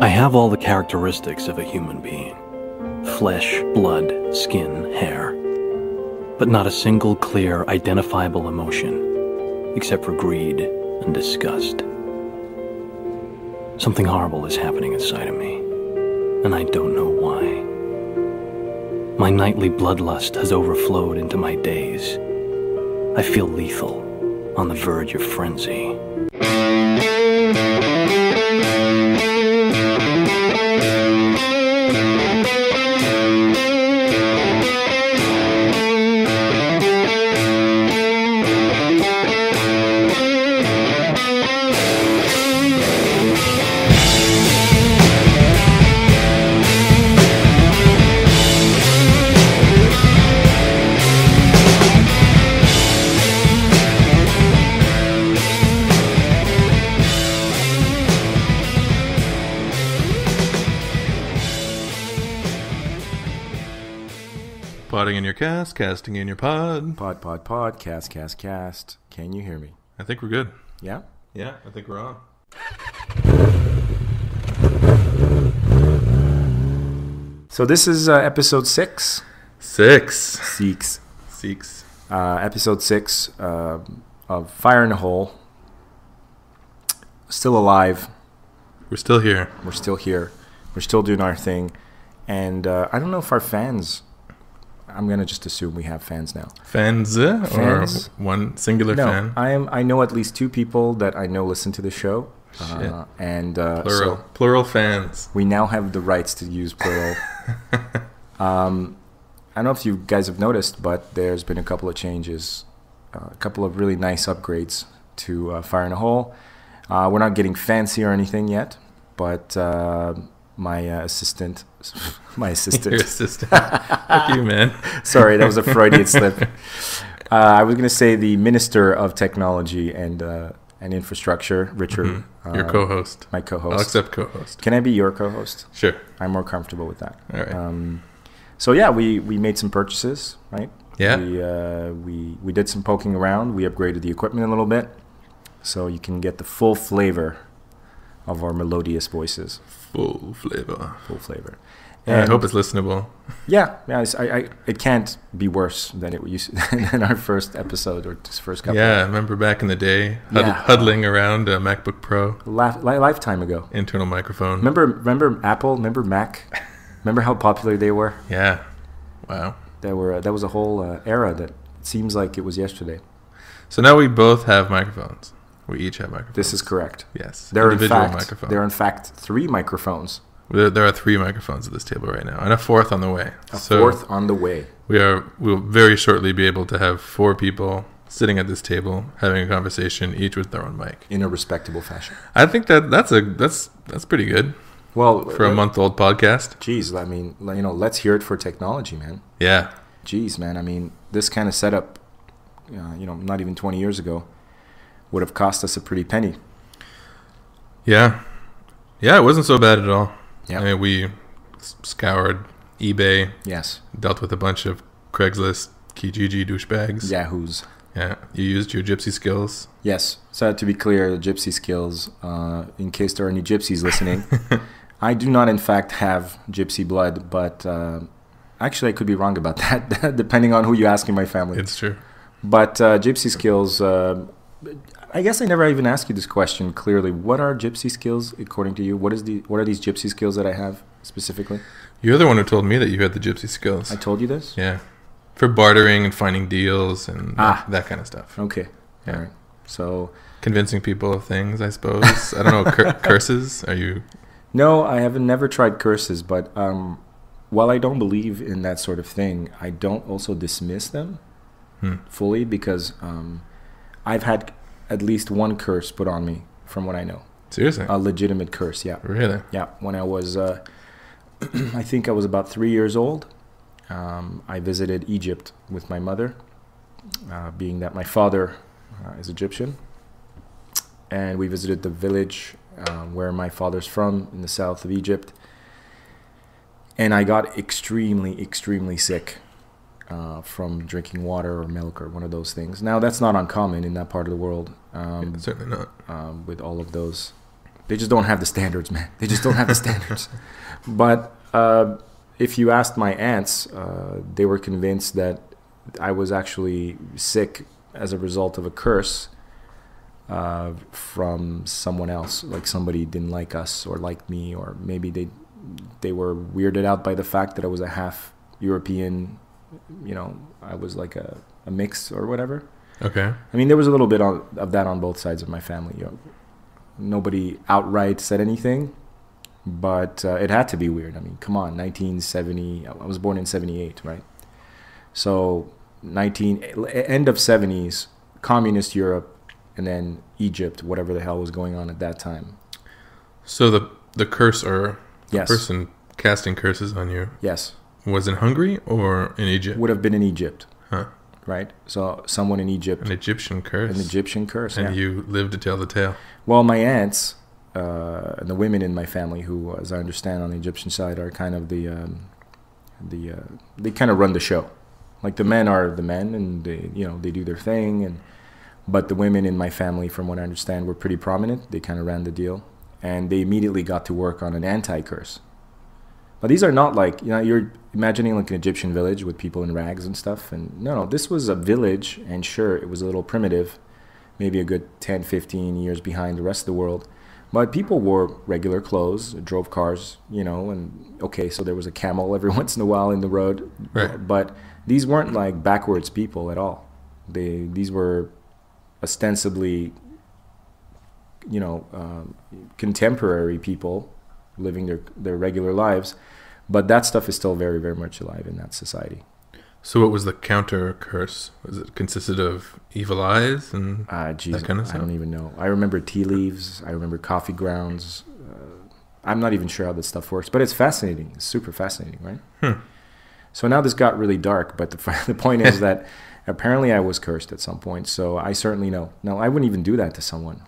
I have all the characteristics of a human being. Flesh, blood, skin, hair. But not a single clear, identifiable emotion, except for greed and disgust. Something horrible is happening inside of me, and I don't know why. My nightly bloodlust has overflowed into my days. I feel lethal, on the verge of frenzy. Podding in your cast, casting in your pod. Pod, cast. Can you hear me? I think we're good. Yeah? Yeah, I think we're on. So this is episode 6. Six. Episode 6 of Fire in a Hole. Still alive. We're still here. We're still here. We're still doing our thing. And I don't know if our fans... I'm going to just assume we have fans now. Fans? Or one singular fan? I know at least 2 people that I know listen to the show. Shit. Plural fans. We now have the rights to use plural. I don't know if you guys have noticed, but there's been a couple of changes. A couple of really nice upgrades to Fire in a Hole. We're not getting fancy or anything yet, but... My assistant. Your assistant. Fuck you, man. Sorry, that was a Freudian slip. I was going to say the Minister of Technology and Infrastructure, Richard. Mm-hmm. Your co-host. My co-host. I'll accept co-host. Can I be your co-host? Sure. I'm more comfortable with that. All right. So yeah, we made some purchases, right? Yeah. We did some poking around. We upgraded the equipment a little bit, so you can get the full flavor of our melodious voices. Full flavor. And I hope it's listenable. Yeah. It can't be worse than it used than our first episode or this first couple. Yeah, I remember back in the day, huddling around a MacBook Pro. Lifetime ago. Internal microphone. Remember Apple? Remember Mac? Remember how popular they were? Yeah. Wow. That was a whole era that seems like it was yesterday. So now we both have microphones. We each have microphones. This is correct. Yes. There are in fact 3 microphones. There are 3 microphones at this table right now, and a 4th on the way. Fourth on the way. We'll very shortly be able to have 4 people sitting at this table having a conversation, each with their own mic, in a respectable fashion. I think that's pretty good. Well, for a month-old podcast. Geez, I mean, let's hear it for technology, man. Yeah. Geez, man. I mean, this kind of setup, not even 20 years ago, would have cost us a pretty penny. Yeah. Yeah, it wasn't so bad at all. Yeah. I mean, we scoured eBay. Yes. Dealt with a bunch of Craigslist, Kijiji douchebags. Yahoos. Yeah. You used your gypsy skills. Yes. So to be clear, the gypsy skills, in case there are any gypsies listening, I do not, in fact, have gypsy blood, but actually I could be wrong about that, depending on who you ask in my family. It's true. But gypsy skills... I guess I never even asked you this question clearly. What are gypsy skills according to you? What are these gypsy skills that I have specifically? You're the one who told me that you had the gypsy skills. I told you this? Yeah. For bartering and finding deals and that kind of stuff. Okay. Yeah. All right. So convincing people of things, I suppose. I don't know. Curses? Are you? No, I haven't never tried curses, but while I don't believe in that sort of thing, I don't also dismiss them fully because I've had at least one curse put on me from what I know. Seriously? A legitimate curse, yeah. Really? Yeah. When I was, I think I was about 3 years old, I visited Egypt with my mother, being that my father is Egyptian. And we visited the village where my father's from in the south of Egypt. And I got extremely, extremely sick from drinking water or milk or one of those things. Now, that's not uncommon in that part of the world. Certainly not. With all of those They just don't have the standards, man. They just don't have the standards. But if you asked my aunts, they were convinced that I was actually sick as a result of a curse from someone else. Like somebody didn't like us or liked me, or maybe they were weirded out by the fact that I was a half European. You know, I was like a mix or whatever. Okay. I mean, there was a little bit of that on both sides of my family. You know, nobody outright said anything, but it had to be weird. I mean, come on, 1970. I was born in 78, right? So end of 70s, communist Europe, and then Egypt, whatever the hell was going on at that time. So the curse or the Yes. person casting curses on you Yes. was in Hungary or in Egypt? Would have been in Egypt, Huh. right? So someone in Egypt, An Egyptian curse. an Egyptian curse. And Yeah. you lived to tell the tale. Well, my aunts and the women in my family, who, as I understand, on the Egyptian side, are kind of they kind of run the show. Like the men are the men, and they do their thing, but the women in my family, from what I understand, were pretty prominent. They kind of ran the deal, and they immediately got to work on an anti-curse. But these are not like, you're imagining like an Egyptian village with people in rags and stuff. And no, this was a village, and sure, it was a little primitive, maybe a good 10, 15 years behind the rest of the world. But people wore regular clothes, drove cars, and okay, so there was a camel every once in a while in the road. Right. But these weren't like backwards people at all. These were ostensibly, contemporary people living their regular lives. But that stuff is still very, very much alive in that society. So what was the counter curse? Was it consisted of evil eyes and that kind of stuff? I don't even know. I remember tea leaves. I remember coffee grounds. I'm not even sure how this stuff works, but it's fascinating. It's super fascinating, right? So now this got really dark, but the point is that apparently I was cursed at some point. So I certainly know. No, I wouldn't even do that to someone.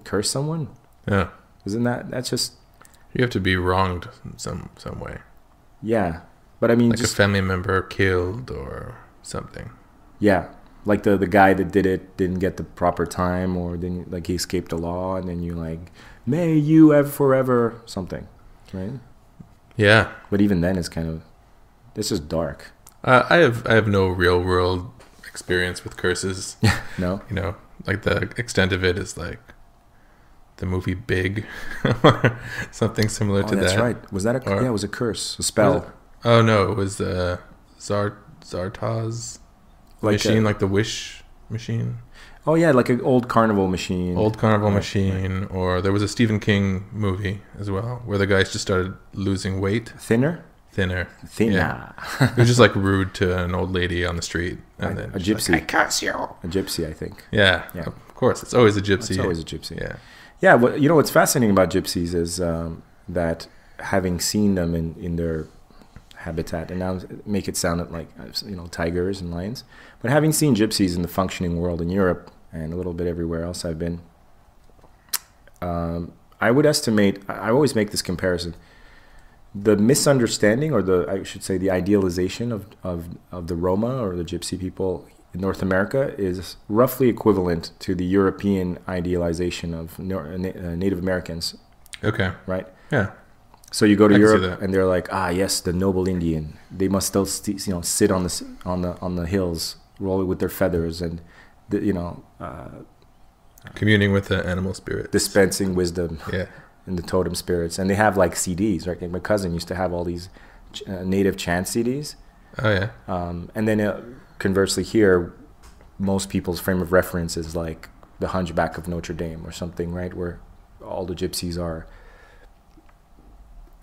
Curse someone? Yeah. Isn't that's just... You have to be wronged in some way. Yeah. But I mean, like a family member killed or something. Yeah. Like the guy that did it didn't get the proper time, or didn't, like, he escaped the law, and then you like, may you ever forever, something. Right? Yeah. But even then it's kind of... This is dark. I have no real world experience with curses. No? Like the extent of it is like the movie Big or something similar to that. That's right. Was that it was a curse, a spell. Oh no, it was the Zartaz machine, like the Wish machine. Oh yeah, like an old carnival machine. Old carnival machine, or there was a Stephen King movie as well where the guys just started losing weight. Thinner. Yeah. It was just like rude to an old lady on the street, and then a gypsy. Like, I curse you. A gypsy, I think. Yeah, of course. It's always a gypsy. It's always a gypsy. Yeah. Yeah. Well, what's fascinating about gypsies is that having seen them in their habitat, and now make it sound like tigers and lions, but having seen gypsies in the functioning world in Europe and a little bit everywhere else I've been, I would estimate. I always make this comparison. The misunderstanding, or I should say the idealization of the Roma or the gypsy people in North America is roughly equivalent to the European idealization of Native Americans. Okay. Right? Yeah. So you go to Europe and they're like, yes, the noble Indian. They must still sit on the hills, roll with their feathers, and communing with the animal spirit, dispensing wisdom. Yeah. And the totem spirits, and they have like CDs, right? Like my cousin used to have all these native chant CDs. Oh yeah. And then conversely here, most people's frame of reference is like the Hunchback of Notre Dame or something, right? Where all the gypsies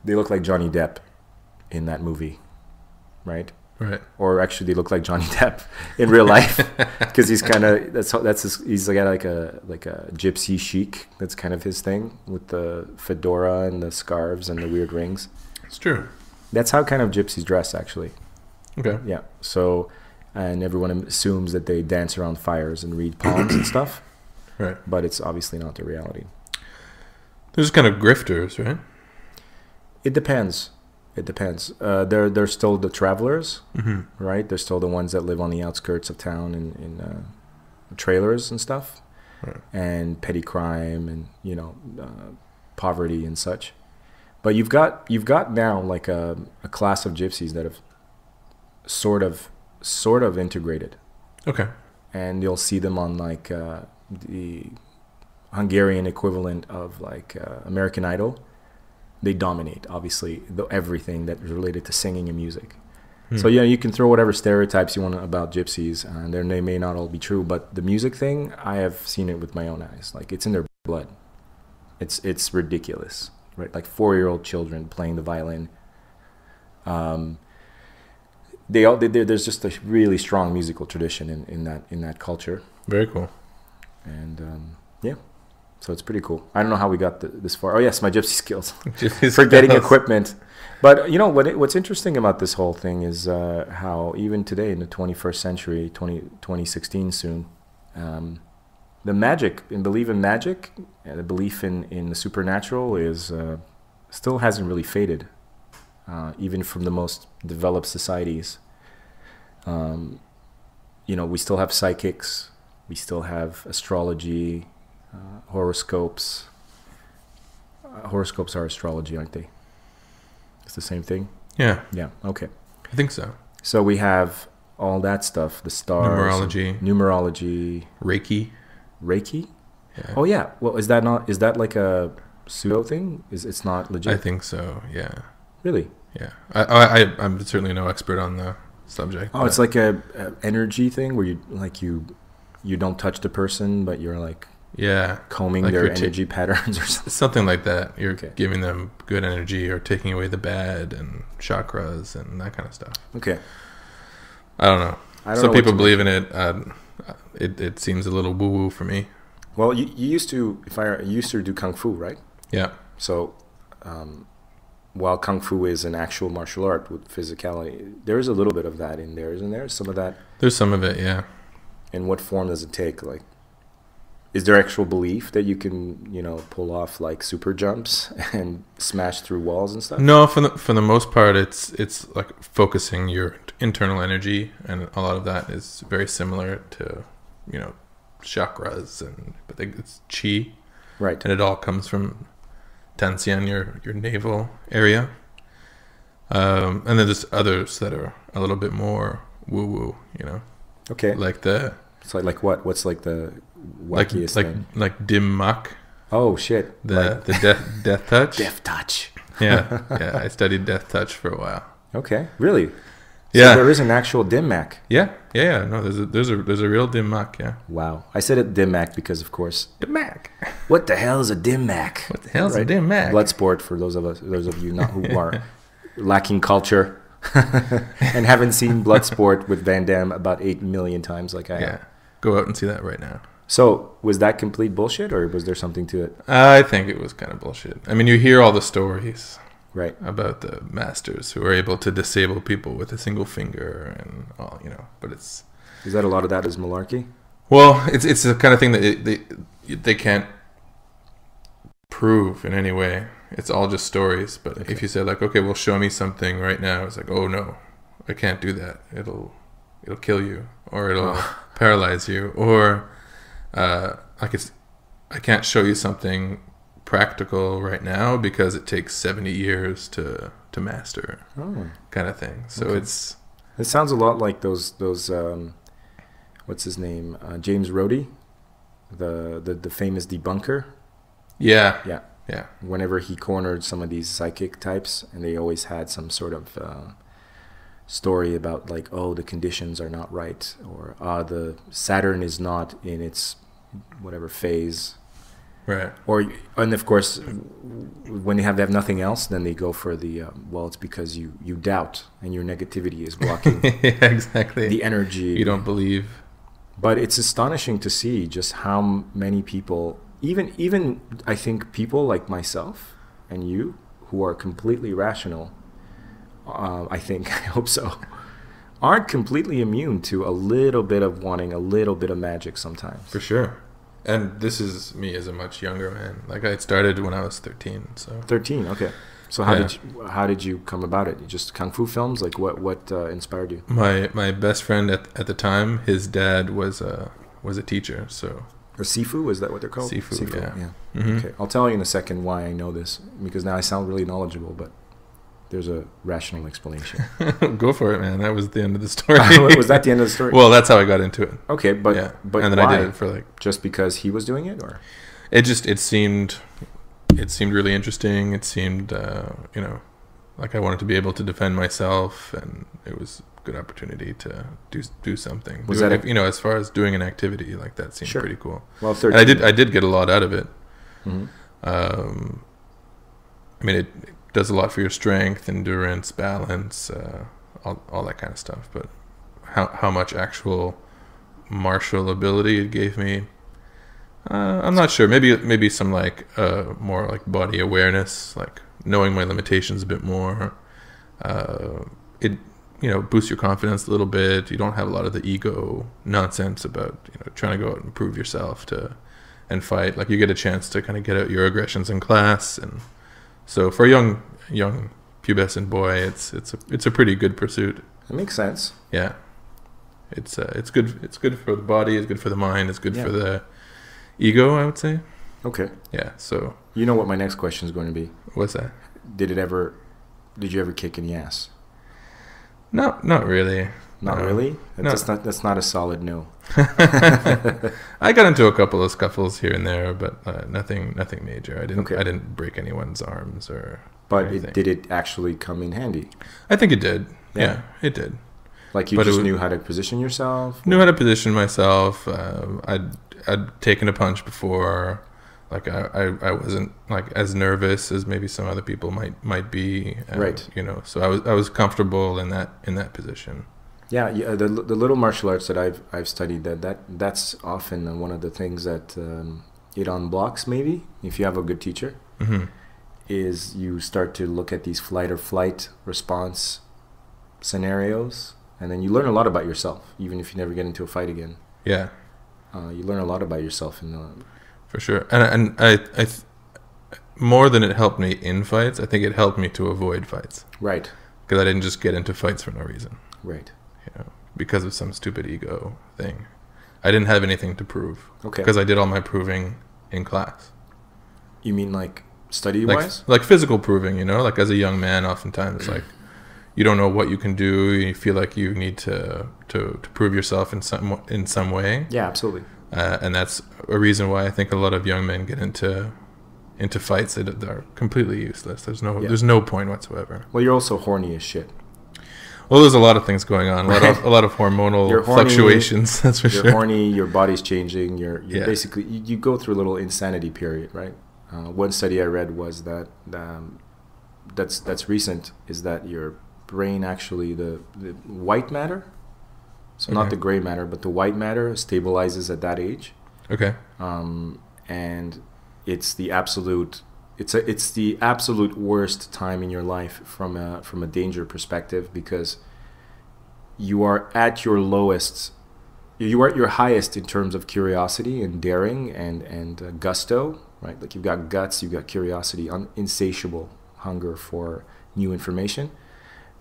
they look like Johnny Depp in that movie, right? Right. Or actually, they look like Johnny Depp in real life, because he's kind of he's got like a gypsy chic. That's kind of his thing, with the fedora and the scarves and the weird rings. It's true. That's how kind of gypsies dress, actually. Okay. Yeah. So, and everyone assumes that they dance around fires and read poems and stuff. Right. But it's obviously not the reality. There's kind of grifters, right? It depends. They're still the travelers, mm-hmm. right? They're still the ones that live on the outskirts of town in trailers and stuff. Right. and petty crime and poverty and such. But you've got now like a class of gypsies that have sort of integrated, Okay. and you'll see them on like the Hungarian equivalent of like American Idol. They dominate, obviously, everything that is related to singing and music. So yeah, you can throw whatever stereotypes you want about gypsies, and they may not all be true. But the music thing, I have seen it with my own eyes. Like it's in their blood. It's ridiculous, right? Like 4-year-old children playing the violin. There's just a really strong musical tradition in that culture, Very cool. and yeah. So it's pretty cool. I don't know how we got this far. Oh yes, my gypsy skills. Gypsy Forgetting skills. equipment. But what's interesting about this whole thing is how even today in the 21st century, 2016 soon, the magic and belief in magic, the belief in the supernatural is still hasn't really faded, even from the most developed societies. We still have psychics, we still have astrology, horoscopes. Horoscopes are astrology, aren't they? It's the same thing? Yeah, Yeah, okay. I think so. So we have all that stuff, the stars. Numerology. Reiki. Reiki? Yeah. Oh yeah. Well, is that like a pseudo thing? It's not legit? I think so. Yeah. Really? Yeah. I'm certainly no expert on the subject. Oh, it's like a energy thing where you don't touch the person, but you're like yeah, combing like their you're energy patterns or something. something like that. You're Okay. giving them good energy or taking away the bad and chakras and that kind of stuff. Okay. I don't know. I don't Some know people what to believe in it. It seems a little woo woo for me. Well, you used to, you used to do kung fu, right? Yeah. So, while kung fu is an actual martial art with physicality, there is a little bit of that in there, isn't there? Some of that. There's some of it. Yeah. In what form does it take? Like, is there actual belief that you can, pull off like super jumps and smash through walls and stuff? No, for the most part, it's like focusing your internal energy, and a lot of that is very similar to, chakras, but it's chi, Right. and it all comes from Tansian, your navel area. And then there's others that are a little bit more woo woo, Okay. like the So like what? What's like the wackiest thing? like dim mak, Oh shit! the death touch. Death touch. Yeah. I studied death touch for a while. Okay. Really? Yeah. So there is an actual dim mak. Yeah. No, there's a real dim mak. Yeah. Wow. I said it dim mak because, of course, Dim mak. what the hell is a dim mak? What the hell's a dim mak? Bloodsport for those of you not who are lacking culture and haven't seen Bloodsport with Van Damme about 8 million times like I have. Yeah. Go out and see that right now. So was that complete bullshit, or was there something to it? I think it was kind of bullshit. I mean, you hear all the stories Right. about the masters who are able to disable people with a single finger and all, but it's Is that a lot of that is malarkey? well, it's the kind of thing that they can't prove in any way. It's all just stories. But Okay. if you say like, okay, well, show me something right now, it's like, oh no, I can't do that. It'll kill you, or it'll paralyze you, or I can't show you something practical right now because it takes 70 years to master, Oh. kind of thing. So Okay. It sounds a lot like those what's his name? James Rhodey, the famous debunker. yeah. Whenever he cornered some of these psychic types, and they always had some sort of story about like, oh, the conditions are not right, or the Saturn is not in its whatever phase, Right. and of course when they have nothing else, then they go for the well, it's because you doubt and your negativity is blocking Yeah, exactly. the energy. You don't believe. But it's astonishing to see just how many people, even I think people like myself and you, who are completely rational, I think, I hope so, aren't completely immune to a little bit of wanting a little bit of magic sometimes. For sure. And this is me as a much younger man. Like I started when I was 13. So 13, okay. So how did you come about it? Just kung fu films? Like what inspired you? my best friend at the time, his dad was a teacher. So Or Sifu, is that what they're called? Sifu, yeah. Mm-hmm. Okay, I'll tell you in a second why I know this, because now I sound really knowledgeable, but there's a rational explanation. Go for it, man. That was the end of the story. Was that the end of the story? Well, that's how I got into it. Okay, but and then why? I did it for like just because he was doing it, or it seemed really interesting. It seemed like I wanted to be able to defend myself, and it was a good opportunity to do something. Was that as far as doing an activity like that seemed pretty cool. Well, 13. And I did get a lot out of it. Mm-hmm. I mean, it does a lot for your strength, endurance, balance, all that kind of stuff. But how much actual martial ability it gave me, I'm not sure. Maybe some like more like body awareness, like knowing my limitations a bit more. It boosts your confidence a little bit. You don't have a lot of the ego nonsense about trying to go out and prove yourself and fight. Like you get a chance to kind of get out your aggressions in class, and so for a young pubescent boy, it's a pretty good pursuit. That makes sense. Yeah, it's good. It's good for the body. It's good for the mind. It's good for the ego, I would say. Okay. Yeah. So you know what my next question is going to be? What's that? Did you ever kick any ass? No, not really. Not really? That's not a solid no. I got into a couple of scuffles here and there, but nothing major. I didn't break anyone's arms or. But did it actually come in handy? I think it did. Yeah, it did. Like you knew how to position yourself? Knew how to position myself. I'd taken a punch before. Like I wasn't like as nervous as maybe some other people might be. Right. So I was comfortable in that position. Yeah. The little martial arts that I've studied, that's often one of the things that it unblocks, maybe if you have a good teacher. Mm-hmm. Is you start to look at these flight or flight response scenarios, and then you learn a lot about yourself, even if you never get into a fight again. Yeah. You learn a lot about yourself in the. For sure, and I more than it helped me in fights, I think it helped me to avoid fights. Right. Because I didn't just get into fights for no reason. Right. Because of some stupid ego thing. I didn't have anything to prove. Okay. Because I did all my proving in class. You mean like study-wise? Like physical proving, like as a young man, oftentimes like you don't know what you can do. You feel like you need to prove yourself in some way. Yeah, absolutely. And that's a reason why I think a lot of young men get into fights that are completely useless. There's no point whatsoever. Well, you're also horny as shit. Well, there's a lot of things going on. A lot of hormonal fluctuations. That's for sure. You're horny. Your body's changing. You're basically you go through a little insanity period, right? One study I read was that that's recent, is that your brain actually the white matter. So not the gray matter, but the white matter stabilizes at that age. Okay. And it's the absolute worst time in your life from a danger perspective, because you are at your lowest, you are at your highest in terms of curiosity and daring and gusto, right? Like you've got guts, you've got curiosity, insatiable hunger for new information,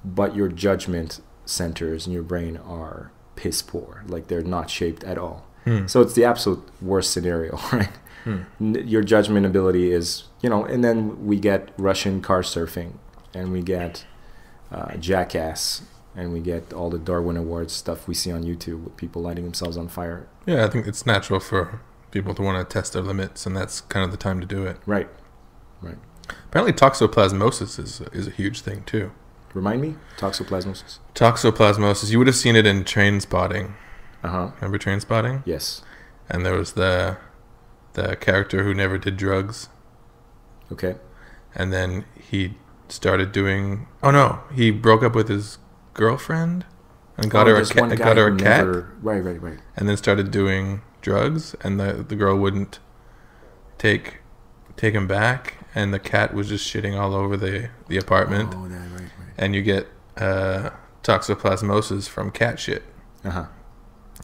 but your judgment centers in your brain are piss poor, like they're not shaped at all. So it's the absolute worst scenario, right? Your judgment ability is, and then we get Russian car surfing, and we get Jackass, and we get all the Darwin Awards stuff we see on YouTube with people lighting themselves on fire. Yeah, I think it's natural for people to want to test their limits, and that's kind of the time to do it. Right. Apparently toxoplasmosis is a huge thing too. Remind me? Toxoplasmosis. Toxoplasmosis. You would have seen it in Train Spotting. Remember Train Spotting? Yes. And there was the character who never did drugs. Okay. And then he started doing. Oh no! He broke up with his girlfriend and got her a cat. Right. And then started doing drugs, and the girl wouldn't take him back, and the cat was just shitting all over the apartment. Oh, right. And you get toxoplasmosis from cat shit.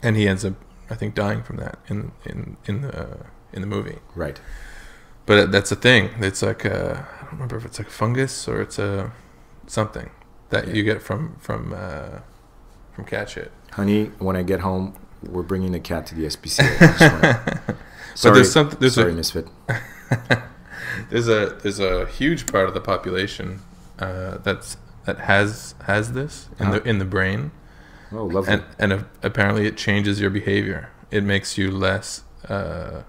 And he ends up, I think, dying from that in the movie. Right. But that's a thing. It's like I don't remember if it's like a fungus or it's a something that you get from cat shit. Honey, when I get home, we're bringing the cat to the SPCA. Sorry, there's sorry, Misfit. there's a huge part of the population that has this in the brain. Oh, lovely. And apparently it changes your behavior. It makes you less. It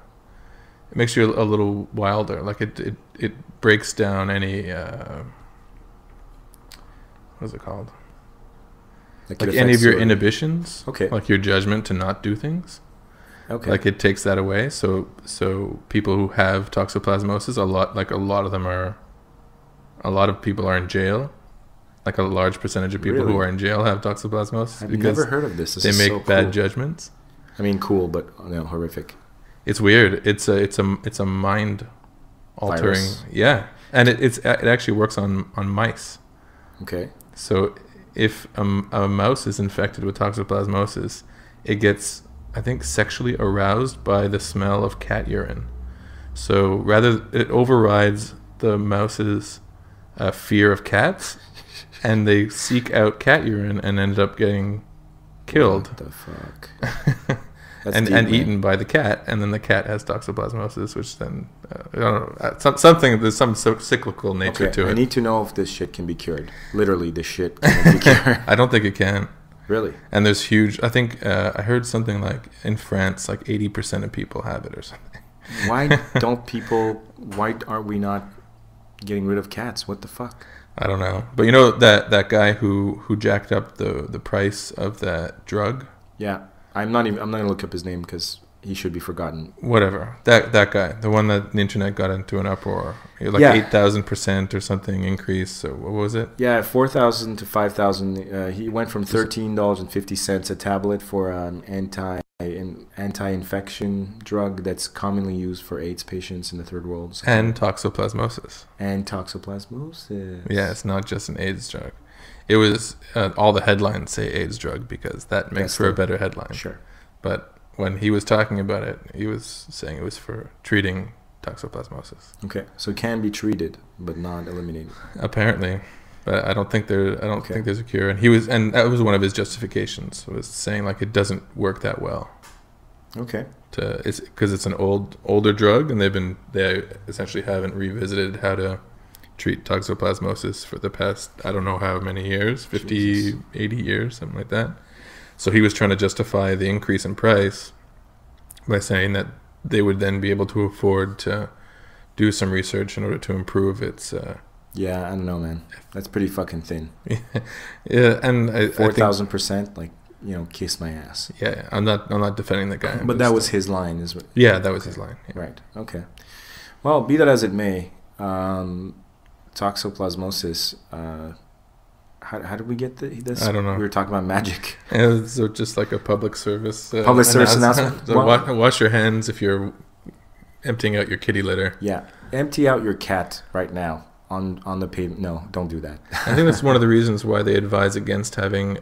makes you a little wilder. Like it breaks down any. What is it called? Like any of your inhibitions. Okay. Like your judgment to not do things. Okay. Like it takes that away. So people who have toxoplasmosis, a lot of people are in jail. Like a large percentage of people who are in jail have toxoplasmosis. I've never heard of this. They make bad judgments. I mean, cool, but horrific. It's weird. It's a mind altering. Virus. Yeah, and it actually works on mice. Okay. So if a mouse is infected with toxoplasmosis, it gets, I think, sexually aroused by the smell of cat urine. So rather, it overrides the mouse's fear of cats, and they seek out cat urine and end up getting killed. What the fuck? and eaten by the cat, and then the cat has toxoplasmosis, which then I don't know, something. There's some cyclical nature to it. I need to know if this shit can be cured. Literally, this shit can be cured. I don't think it can. Really? And there's huge. I think I heard something like in France, like 80% of people have it or something. Why aren't we not getting rid of cats? What the fuck? I don't know, but you know that guy who jacked up the price of that drug. Yeah, I'm not gonna look up his name because he should be forgotten. Whatever, that guy, the one that the internet got into an uproar, like 8,000% or something increase. So what was it? Yeah, 4,000 to 5,000. He went from $13.50 a tablet for an anti-infection drug that's commonly used for AIDS patients in the third world. So And toxoplasmosis. Yeah, it's not just an AIDS drug. It was all the headlines say AIDS drug because that makes for a better headline. Sure. But when he was talking about it, he was saying it was for treating toxoplasmosis. Okay, so it can be treated but not eliminated. Apparently, but I don't think think there's a cure. And that was one of his justifications, was saying like it doesn't work that well. Okay. It's because it's an older drug, and they essentially haven't revisited how to treat toxoplasmosis for the past, I don't know how many years, 50, Jesus. 80 years, something like that. So he was trying to justify the increase in price by saying that they would then be able to afford to do some research in order to improve its... Yeah, I don't know, man. That's pretty fucking thin. Yeah, and 4,000%, like, kiss my ass. Yeah, I'm not defending the guy. But that was his line, is what? Yeah, that was his line. Yeah. Right. Okay. Well, be that as it may, toxoplasmosis. How did we get this? I don't know. We were talking about magic. So just like a public service. Public service announcement. So wash your hands if you're emptying out your kitty litter. Yeah, empty out your cat right now on the pavement. No, don't do that. I think that's one of the reasons why they advise against having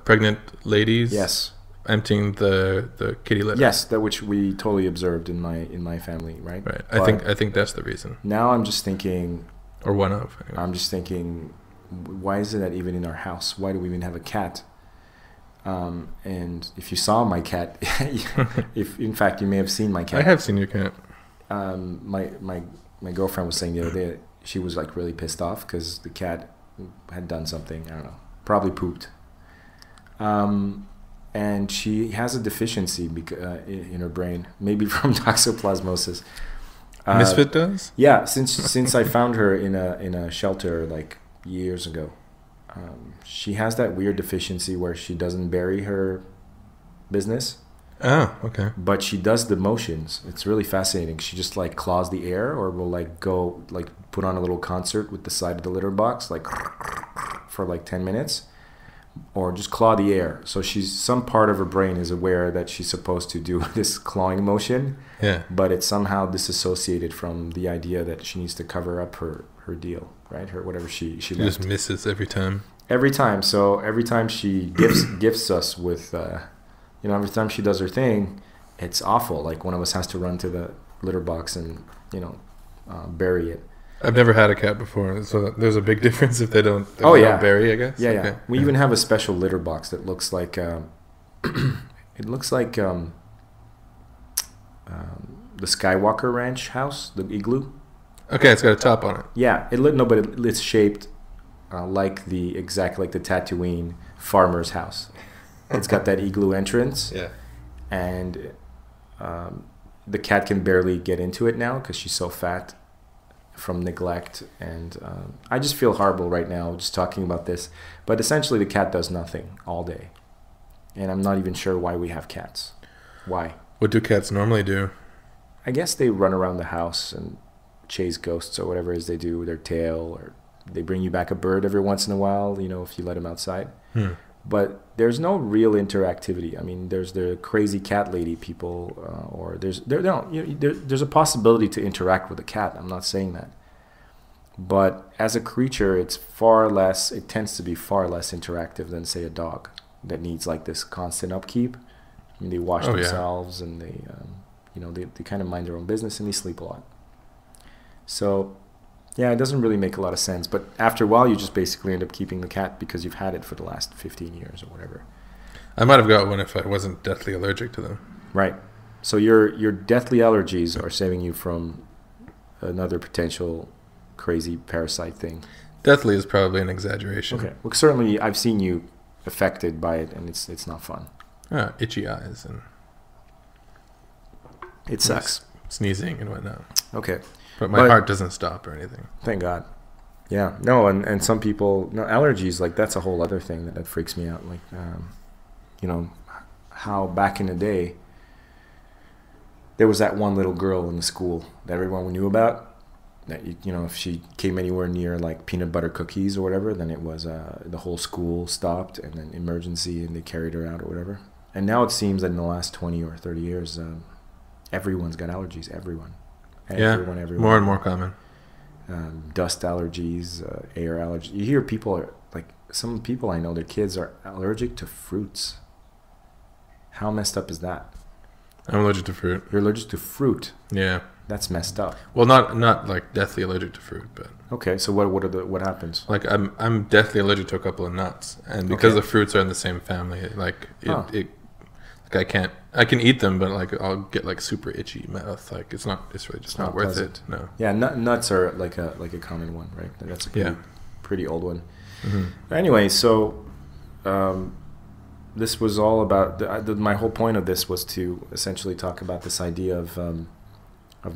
pregnant ladies. Yes. Emptying the kitty litter. Yes, that which we totally observed in my family, right? Right. I think that's the reason. Now I'm just thinking, or one of. Anyway. I'm just thinking, why is it that even in our house, why do we even have a cat? And if you saw my cat, if in fact you may have seen my cat. I have seen your cat. My girlfriend was saying the other day she was like really pissed off because the cat had done something, I don't know, probably pooped. And she has a deficiency in her brain, maybe from toxoplasmosis. Misfit does? Yeah, since I found her in a shelter like years ago. She has that weird deficiency where she doesn't bury her business. Oh, okay. But she does the motions. It's really fascinating. She just like claws the air, or will like go like put on a little concert with the side of the litter box, like for like 10 minutes, or just claw the air. So some part of her brain is aware that she's supposed to do this clawing motion. Yeah. But it's somehow disassociated from the idea that she needs to cover up her deal, right? Her whatever she just misses every time. Every time. So every time she gifts us with, every time she does her thing, it's awful. Like one of us has to run to the litter box and bury it. I've never had a cat before, so there's a big difference if they don't. Bury, I guess. Yeah, okay. yeah. We even have a special litter box that looks like it looks like the Skywalker Ranch house, the igloo. Okay, it's got a top on it. Yeah, it's shaped exactly like the Tatooine farmer's house. It's got that igloo entrance. Yeah. And the cat can barely get into it now because she's so fat from neglect. And I just feel horrible right now just talking about this. But essentially, the cat does nothing all day. And I'm not even sure why we have cats. Why? What do cats normally do? I guess they run around the house and chase ghosts or whatever it is they do with their tail, or they bring you back a bird every once in a while, if you let them outside. But there's no real interactivity. I mean, there's the crazy cat lady people, or there's a possibility to interact with a cat. I'm not saying that. But as a creature, it tends to be far less interactive than, say, a dog that needs like this constant upkeep. I mean, they wash themselves and they kind of mind their own business and they sleep a lot. So, yeah, it doesn't really make a lot of sense. But after a while, you just basically end up keeping the cat because you've had it for the last 15 years or whatever. I might have got one if I wasn't deathly allergic to them. Right. So your deathly allergies are saving you from another potential crazy parasite thing. Deathly is probably an exaggeration. Okay. Well, certainly I've seen you affected by it, and it's not fun. Itchy eyes and it sucks. Sneezing and whatnot. Okay. But my heart doesn't stop or anything. Thank God. Yeah. No, and some people, allergies, like that's a whole other thing that freaks me out. Like, how back in the day, there was that one little girl in the school that everyone knew about. That if she came anywhere near like peanut butter cookies or whatever, then it was the whole school stopped and then emergency and they carried her out or whatever. And now it seems that in the last 20 or 30 years, everyone's got allergies. Everyone. More and more common. Dust allergies, air allergies. You hear people are like, some people I know, their kids are allergic to fruits. How messed up is that? I'm allergic to fruit. You're allergic to fruit? Yeah. That's messed up. Well, not like deathly allergic to fruit, but okay. So what happens? Like I'm deathly allergic to a couple of nuts, and because the fruits are in the same family, like I can eat them, but like I'll get like super itchy mouth. Like it's really just not worth it. No. Yeah, nuts are like a common one, right? That's a pretty old one. Mm-hmm. Anyway, so this was all about my whole point of this was to essentially talk about this idea of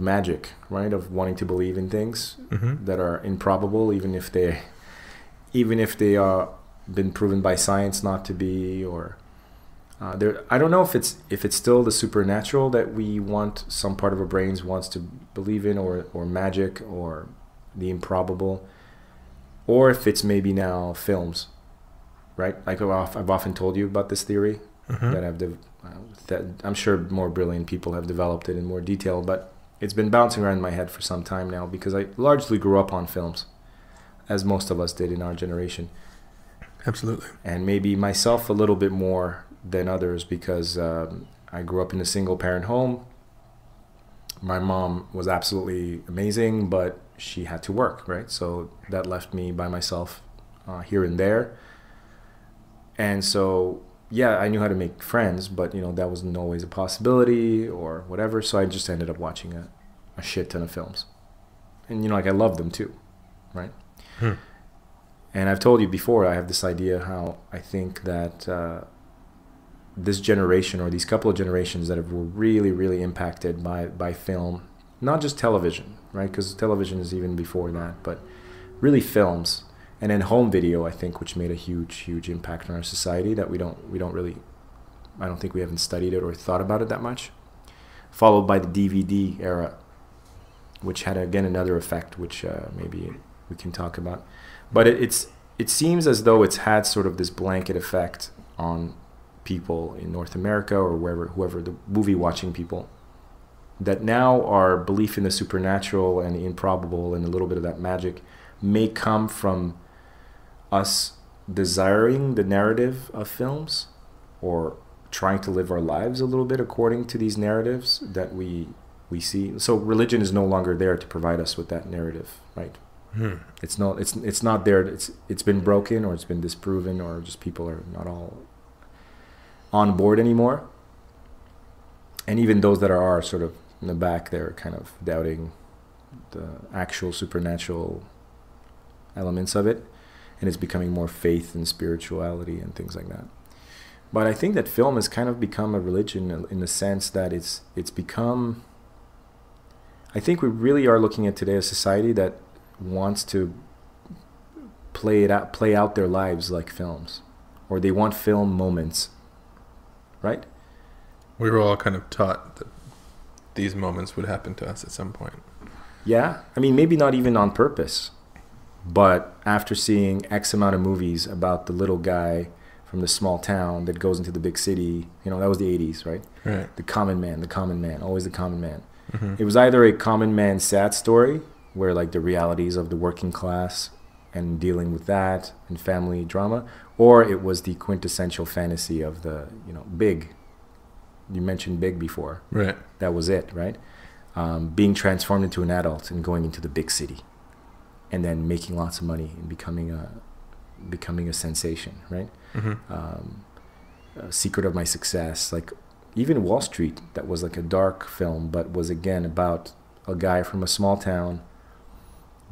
magic, right? Of wanting to believe in things that are improbable, even if they are been proven by science not to be, or I don't know if it's still the supernatural that we want, some part of our brains wants to believe in, or magic, or the improbable, or if it's maybe now films, right? Like I've often told you about this theory that I'm sure more brilliant people have developed it in more detail, but it's been bouncing around in my head for some time now because I largely grew up on films, as most of us did in our generation. Absolutely. And maybe myself a little bit more than others because I grew up in a single-parent home. My mom was absolutely amazing, but she had to work, right? So that left me by myself here and there. And so, yeah, I knew how to make friends, but, that wasn't always a possibility or whatever. So I just ended up watching a shit ton of films. And, I love them too, right? And I've told you before, I have this idea how I think that this generation, or these couple of generations that were really, really impacted by film, not just television, right? Because television is even before that, but really films. And then home video, I think, which made a huge, huge impact on our society that we don't really, I don't think we haven't studied it or thought about it that much. Followed by the DVD era, which had, again, another effect, which maybe we can talk about. But it seems as though it's had sort of this blanket effect on people in North America or whoever the movie watching people, that now our belief in the supernatural and the improbable and a little bit of that magic may come from us desiring the narrative of films or trying to live our lives a little bit according to these narratives that we see. So religion is no longer there to provide us with that narrative, right? It's not there. It's been broken, or it's been disproven, or just people are not all on board anymore. And even those that are sort of in the back they're kind of doubting the actual supernatural elements of it, and it's becoming more faith and spirituality and things like that. But I think that film has kind of become a religion in the sense that it's become. I think we really are looking at today a society that wants to play out their lives like films, or they want film moments, right? We were all kind of taught that these moments would happen to us at some point. Yeah, I mean, maybe not even on purpose, but after seeing X amount of movies about the little guy from the small town that goes into the big city, you know, that was the 80s, right? Right. The common man, always the common man. Mm-hmm. It was either a common man sad story, where like the realities of the working class and dealing with that and family drama, or it was the quintessential fantasy of the, you know, big. You mentioned big before. Right. That was it, right? Being transformed into an adult and going into the big city, and then making lots of money and becoming a sensation, right? Mm-hmm. Secret of My Success, like even Wall Street, that was like a dark film, but was again about a guy from a small town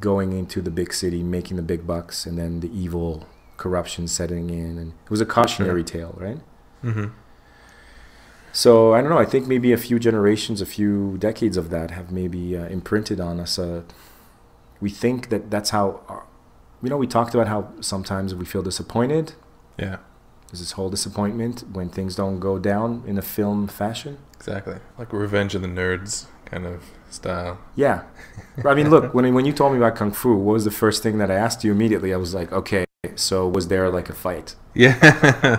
going into the big city, making the big bucks, and then the evil corruption setting in, and it was a cautionary tale, right? Mm-hmm. So I don't know. I think maybe a few generations, a few decades of that have maybe imprinted on us. We think that that's how. You know, we talked about how sometimes we feel disappointed. Yeah. There's this whole disappointment when things don't go down in a film fashion. Exactly. Like Revenge of the Nerds kind of style. Yeah. I mean, look, when you told me about Kung Fu, what was the first thing that I asked you immediately? I was like, okay, so was there like a fight? Yeah.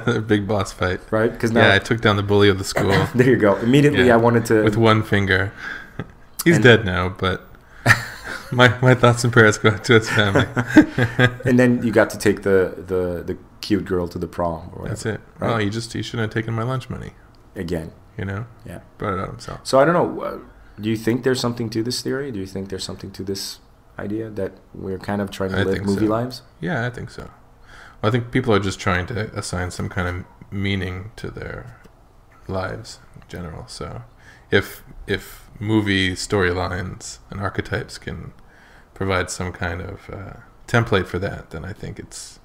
A big boss fight. Right? Because now, yeah, I took down the bully of the school. There you go. Immediately I wanted to... With one finger. He's dead now, but... My thoughts and prayers go out to his family. And then you got to take the cute girl to the prom. Or whatever, that's it. Right? Well, he shouldn't have taken my lunch money. Again. You know? Yeah. Brought it on himself. So I don't know. Do you think there's something to this theory? Do you think there's something to this idea that we're kind of trying to live movie lives? Yeah, I think so. I think people are just trying to assign some kind of meaning to their lives in general. So if movie storylines and archetypes can provide some kind of template for that, then I think it's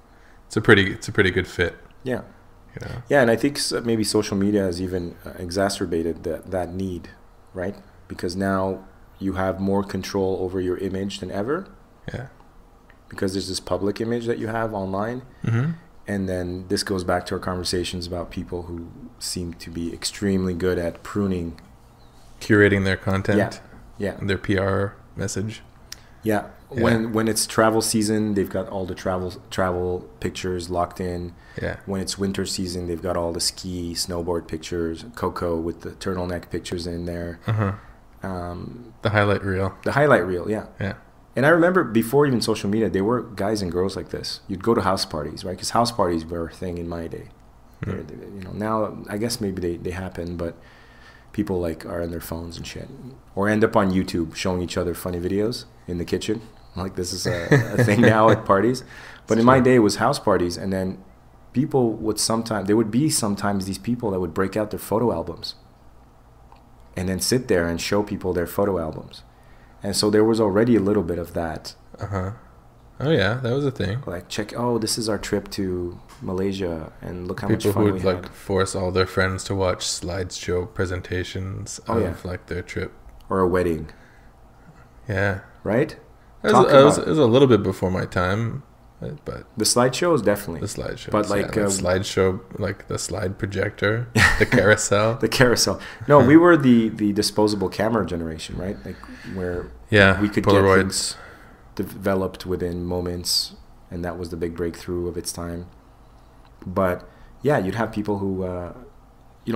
a pretty good fit. Yeah. You know? Yeah, and I think maybe social media has even exacerbated that need, right? Because now you have more control over your image than ever. Yeah. Because there's this public image that you have online. Mm-hmm. And then this goes back to our conversations about people who seem to be extremely good at curating their content. Yeah. And their PR message. Yeah. When it's travel season, they've got all the travel pictures locked in. Yeah. When it's winter season, they've got all the ski, snowboard pictures, Coco with the turtleneck pictures in there. Uh-huh. The highlight reel. The highlight reel, yeah. Yeah. And I remember before even social media, there were guys and girls like this. You'd go to house parties, right? Because house parties were a thing in my day. You know, now I guess maybe they happen, but people like are on their phones and shit, or end up on YouTube showing each other funny videos in the kitchen. Like this is a thing now at parties. But in my day, it was house parties, and then people would sometimes these people that would break out their photo albums, and then sit there and show people their photo albums. And so there was already a little bit of that. Uh-huh. Oh, yeah, that was a thing. Like, this is our trip to Malaysia, and look how much fun we had. People who would, force all their friends to watch slideshow presentations of, their trip. Or a wedding. Yeah. Right? It was a little bit before my time, but... The slideshow is definitely. The slideshow. But slideshow, like the slide projector, the carousel. The carousel. No, we were the disposable camera generation, right? Like where we could Polaroids. Get things developed within moments, and that was the big breakthrough of its time. But yeah, you'd have people who,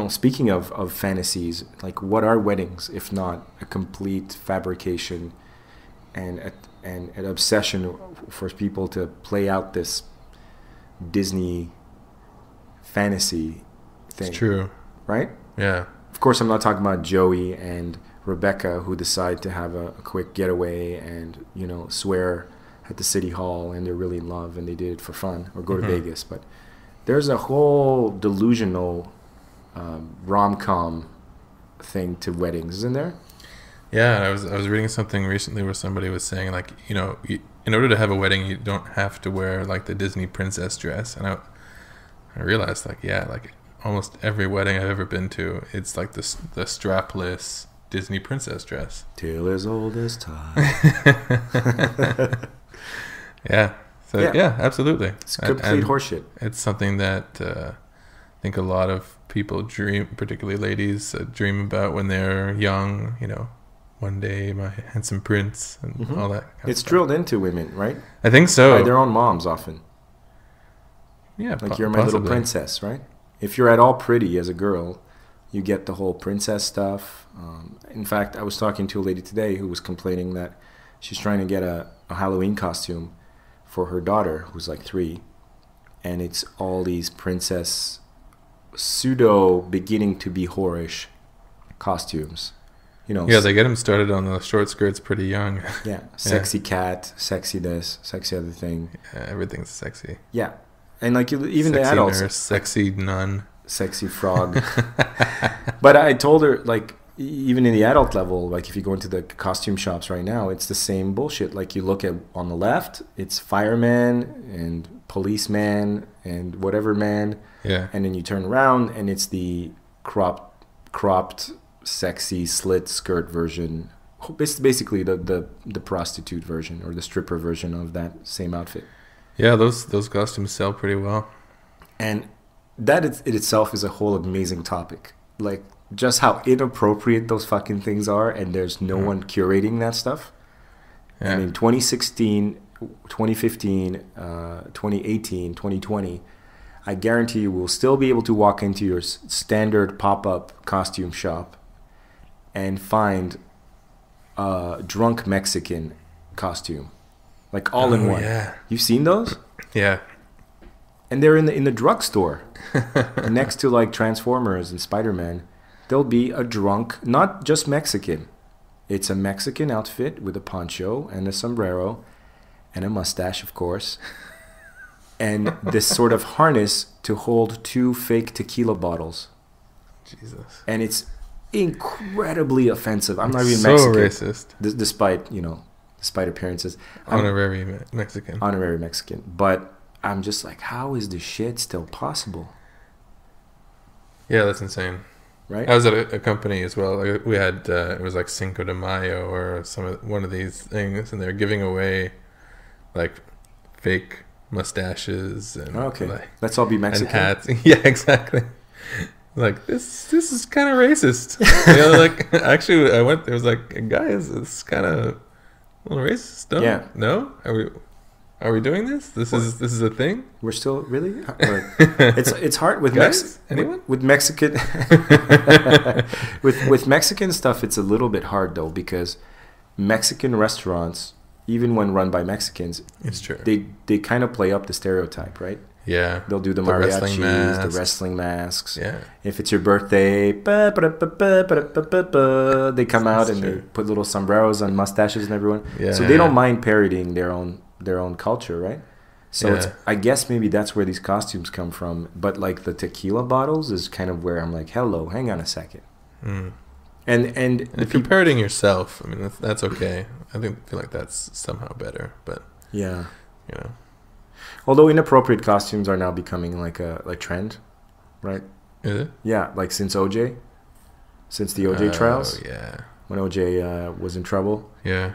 speaking of fantasies, like what are weddings if not a complete fabrication and an obsession for people to play out this Disney fantasy thing. It's true. Right? Yeah. Of course, I'm not talking about Joey and Rebecca who decide to have a quick getaway and, swear at the city hall and they're really in love and they did it for fun, or go to Vegas. But there's a whole delusional rom-com thing to weddings, isn't there? Yeah, I was reading something recently where somebody was saying, like, in order to have a wedding, you don't have to wear like the Disney princess dress. And I realized, like, yeah, like almost every wedding I've ever been to, it's like the strapless Disney princess dress. Till as old as time. Yeah. So yeah, absolutely. It's complete horseshit. It's something that I think a lot of people dream, particularly ladies, dream about when they're young. One day my handsome prince and all that. It's drilled into women, right? I think so. By their own moms often. Yeah, like you're my possibly. little princess, right? If you're at all pretty as a girl, you get the whole princess stuff. In fact, I was talking to a lady today who was complaining that she's trying to get a Halloween costume for her daughter, who's like 3, and it's all these princess pseudo beginning to be whorish costumes. Yeah, they get them started on the short skirts pretty young. Yeah, sexy cat, sexy this, sexy other thing. Yeah, everything's sexy. Yeah, and like even sexy the adults, nurse, sexy nun, sexy frog. But I told her, like, even in the adult level, like if you go into the costume shops right now, it's the same bullshit. Like you look at on the left, it's fireman and policeman and whatever man. Yeah. And then you turn around and it's the cropped, sexy slit skirt version. It's basically the prostitute version or the stripper version of that same outfit. Yeah, those costumes sell pretty well. And that it itself is a whole amazing topic. Like just how inappropriate those fucking things are, and there's no one curating that stuff. Yeah. And in 2016, 2015, 2018, 2020, I guarantee you will still be able to walk into your standard pop-up costume shop and find a drunk Mexican costume, like all in one. Yeah. You've seen those? Yeah. And they're in the drugstore next to like Transformers and Spider-Man. There'll be a drunk, not just Mexican. It's a Mexican outfit with a poncho and a sombrero and a mustache, of course. And this sort of harness to hold 2 fake tequila bottles. Jesus. And it's incredibly offensive. I'm not even so Mexican. Racist. Despite appearances. Honorary Mexican. Honorary Mexican. But I'm just like, how is this shit still possible? Yeah, that's insane. Right? I was at a company as well. Like, we had it was like Cinco de Mayo or one of these things, and they were giving away like fake mustaches and let's all be Mexican. And hats. Yeah, exactly. Like this is kind of racist. Like actually, I went. There was like, guys, it's kind of a little racist. No? Yeah. No? Are we doing this? This is a thing? We're still really? It's hard with anyone? With Mexican with Mexican stuff. It's a little bit hard though, because Mexican restaurants, even when run by Mexicans, it's true. They kind of play up the stereotype, right? Yeah. They'll do the mariachis, the wrestling masks. Yeah. If it's your birthday, they come out and they put little sombreros on mustaches and everyone. Yeah. So they don't mind parodying their own culture, right? So I guess maybe that's where these costumes come from. But like the tequila bottles is kind of where I'm like, hello, hang on a second. Mm. And if you're parodying yourself, I mean that's okay. I feel like that's somehow better. But yeah, Although inappropriate costumes are now becoming like a trend, right? Is it? Yeah, like since the OJ trials. Yeah. When OJ was in trouble. Yeah.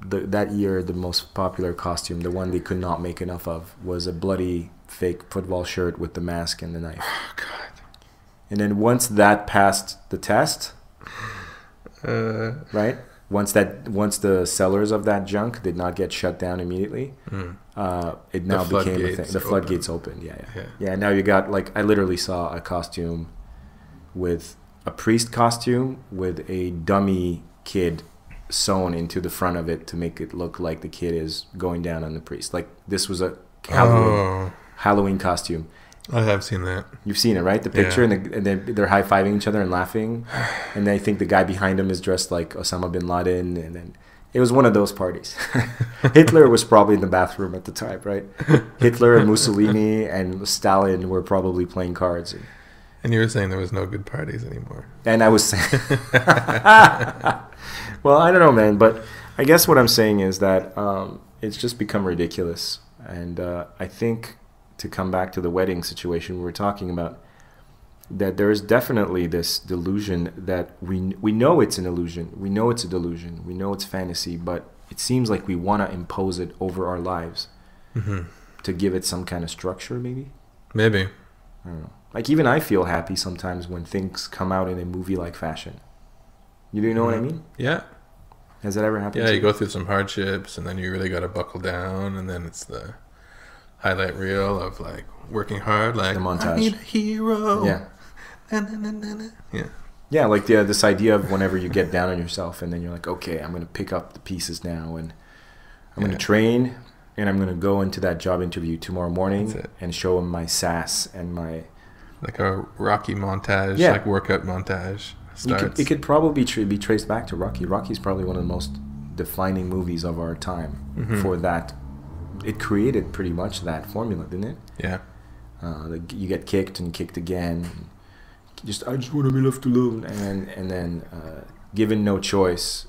That year, the most popular costume, the one they could not make enough of, was a bloody fake football shirt with the mask and the knife. Oh, God. And then once that passed the test, right? Once the sellers of that junk did not get shut down immediately, it now became a thing. The floodgates opened. Yeah. Now you got, like, I literally saw a costume with a priest costume with a dummy kid sewn into the front of it to make it look like the kid is going down on the priest. Like, this was a Halloween costume. I have seen that. You've seen it, right? The picture, and they're high-fiving each other and laughing, and they think the guy behind them is dressed like Osama bin Laden, and then it was one of those parties. Hitler was probably in the bathroom at the time, right? Hitler and Mussolini and Stalin were probably playing cards. And you were saying there was no good parties anymore. And I was saying... Well, I don't know, man, but I guess what I'm saying is that it's just become ridiculous. And I think to come back to the wedding situation we were talking about, that there is definitely this delusion that we know it's an illusion. We know it's a delusion. We know it's fantasy, but it seems like we want to impose it over our lives to give it some kind of structure, maybe? Maybe. I don't know. Like, even I feel happy sometimes when things come out in a movie-like fashion. You do know what I mean? Yeah. Has that ever happened Yeah, to you go through some hardships, and then you really got to buckle down, and then it's the highlight reel of, like, working hard, like, The montage. I need a hero. Yeah. Yeah. Yeah, like this idea of whenever you get down on yourself and then you're like, okay, I'm going to pick up the pieces now and I'm going to train and I'm going to go into that job interview tomorrow morning and show them my sass and my... Like a Rocky montage, like workout montage starts. It could probably be traced back to Rocky. Rocky's probably one of the most defining movies of our time for that. It created pretty much that formula, didn't it? Yeah. You get kicked and kicked again. I just want to be left alone, and then given no choice,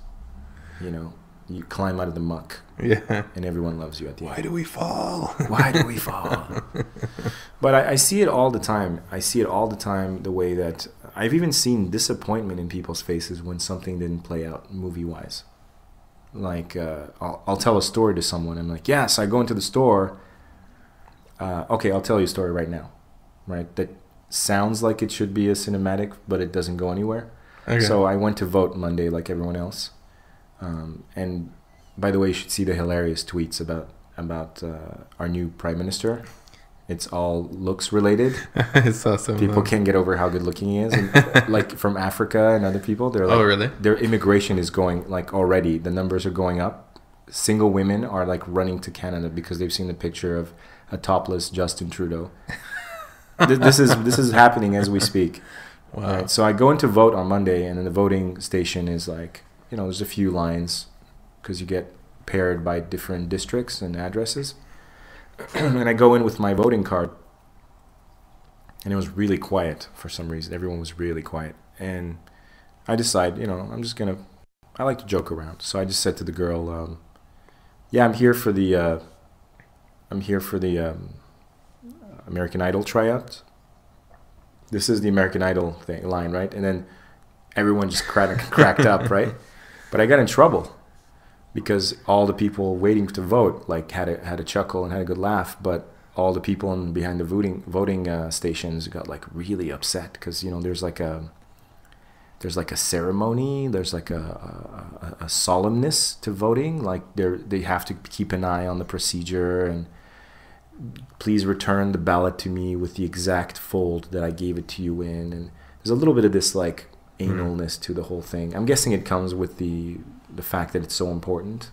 you climb out of the muck. Yeah. And everyone loves you at the end. Why do we fall? Why do we fall? But I see it all the time. I see it all the time. The way that I've even seen disappointment in people's faces when something didn't play out movie-wise. Like I'll tell a story to someone. I'm like, yes, I go into the store. Okay, I'll tell you a story right now. Right, that sounds like it should be a cinematic, but it doesn't go anywhere. Okay. So I went to vote Monday like everyone else. And by the way, you should see the hilarious tweets about our new prime minister. It's all looks related. I saw some. People can't get over how good looking he is. And, like from Africa and other people, they're like, oh really? Their immigration is going like already. The numbers are going up. Single women are like running to Canada because they've seen the picture of a topless Justin Trudeau. This is happening as we speak. Wow. Right, so I go into vote on Monday, and then the voting station is like, there's a few lines because you get paired by different districts and addresses. And I go in with my voting card, and it was really quiet for some reason. Everyone was really quiet, and I decide, I like to joke around. So I just said to the girl, "Yeah, I'm here for the American Idol tryout. This is the American Idol line, right?" And then everyone just cracked up, right? But I got in trouble because all the people waiting to vote like had a chuckle and had a good laugh, but all the people behind the voting stations got like really upset because there's like a ceremony, there's like a solemnness to voting, like they have to keep an eye on the procedure and please return the ballot to me with the exact fold that I gave it to you in. And there's a little bit of this like analness to the whole thing. I'm guessing it comes with the fact that it's so important.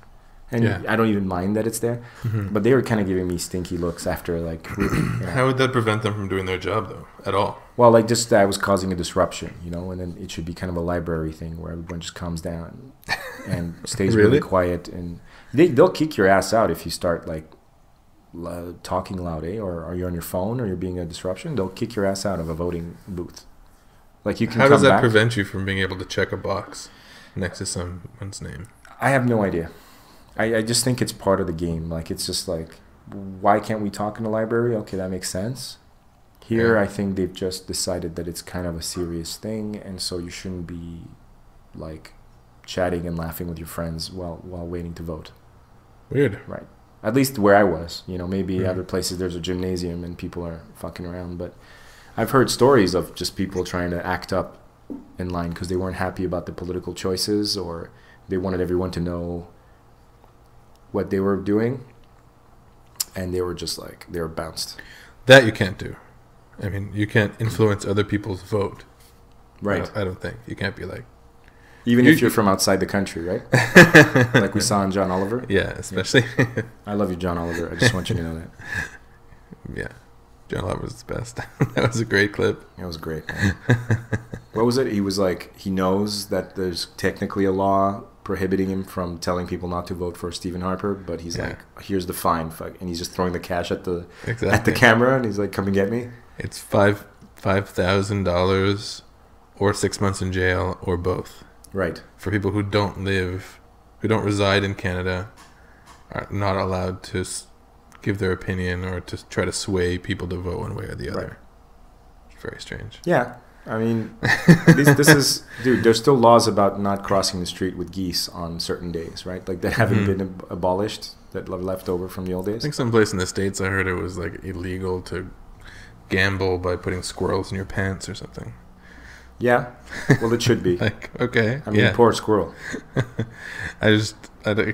And I don't even mind that it's there. But they were kind of giving me stinky looks after like... How would that prevent them from doing their job though, at all? Well, like just I was causing a disruption, and then it should be kind of a library thing where everyone just calms down and stays really quiet. And they'll kick your ass out if you start like talking loud, or are you on your phone or you're being a disruption. They'll kick your ass out of a voting booth. Like you can. How does that prevent you from being able to check a box next to someone's name? I have no idea. I just think it's part of the game. Like it's just like, why can't we talk in the library? Okay, that makes sense. Here, I think they've just decided that it's kind of a serious thing, and so you shouldn't be like chatting and laughing with your friends while waiting to vote. Weird. Right. At least where I was, maybe other places there's a gymnasium and people are fucking around. But I've heard stories of just people trying to act up in line because they weren't happy about the political choices, or they wanted everyone to know what they were doing, and they were just like, they were bounced. That you can't do. I mean, you can't influence other people's vote. Right. I don't think. You can't be like... Even if you're from outside the country, right? Like we saw in John Oliver. Yeah, especially. I love you, John Oliver. I just want you to know that. Yeah. John Oliver's the best. That was a great clip. It was great. What was it? He was like, he knows that there's technically a law prohibiting him from telling people not to vote for Stephen Harper, but he's like, here's the fine. And he's just throwing the cash at the camera, and he's like, come and get me. It's $5,000 or 6 months in jail or both. Right. For people who don't reside in Canada, are not allowed to give their opinion or to try to sway people to vote one way or the other. Right. It's very strange. Yeah. I mean, this is, dude, there's still laws about not crossing the street with geese on certain days, right? Like that haven't been abolished, that left over from the old I days. think someplace in the States I heard it was like illegal to gamble by putting squirrels in your pants or something. Yeah. Well, it should be. Like, okay. I mean, poor squirrel. I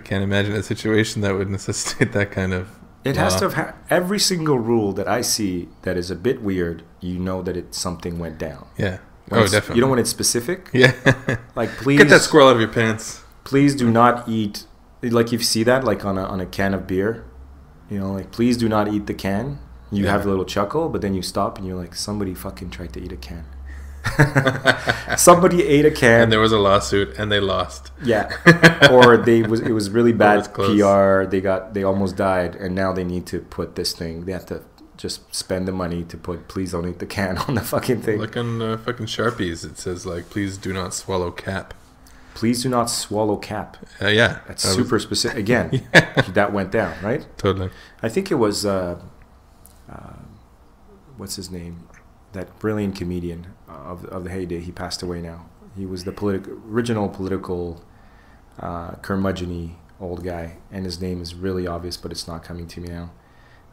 can't imagine a situation that would necessitate that kind of It law. has to have every single rule that I see that is a bit weird. You know that something went down. Yeah. When Definitely. You know when it's specific. Yeah. Like, please Get that squirrel out of your pants. Please do not eat. Like, if you see that, like on a can of beer, you know, like, please do not eat the can. You have a little chuckle, but then you stop and you're like, somebody fucking tried to eat a can. Somebody ate a can, and there was a lawsuit, and they lost. Yeah, or it was really bad close. PR. They almost died, and now they need to put this thing. They have to just spend the money to put "please don't eat the can" on the fucking thing. Like on fucking Sharpies, it says like "please do not swallow cap." Please do not swallow cap. Yeah, That's super specific. Again, that went down, right? Totally. I think it was what's his name? That brilliant comedian of the heyday. He passed away now. He was the original political curmudgeon-y old guy, and his name is really obvious, but it's not coming to me now.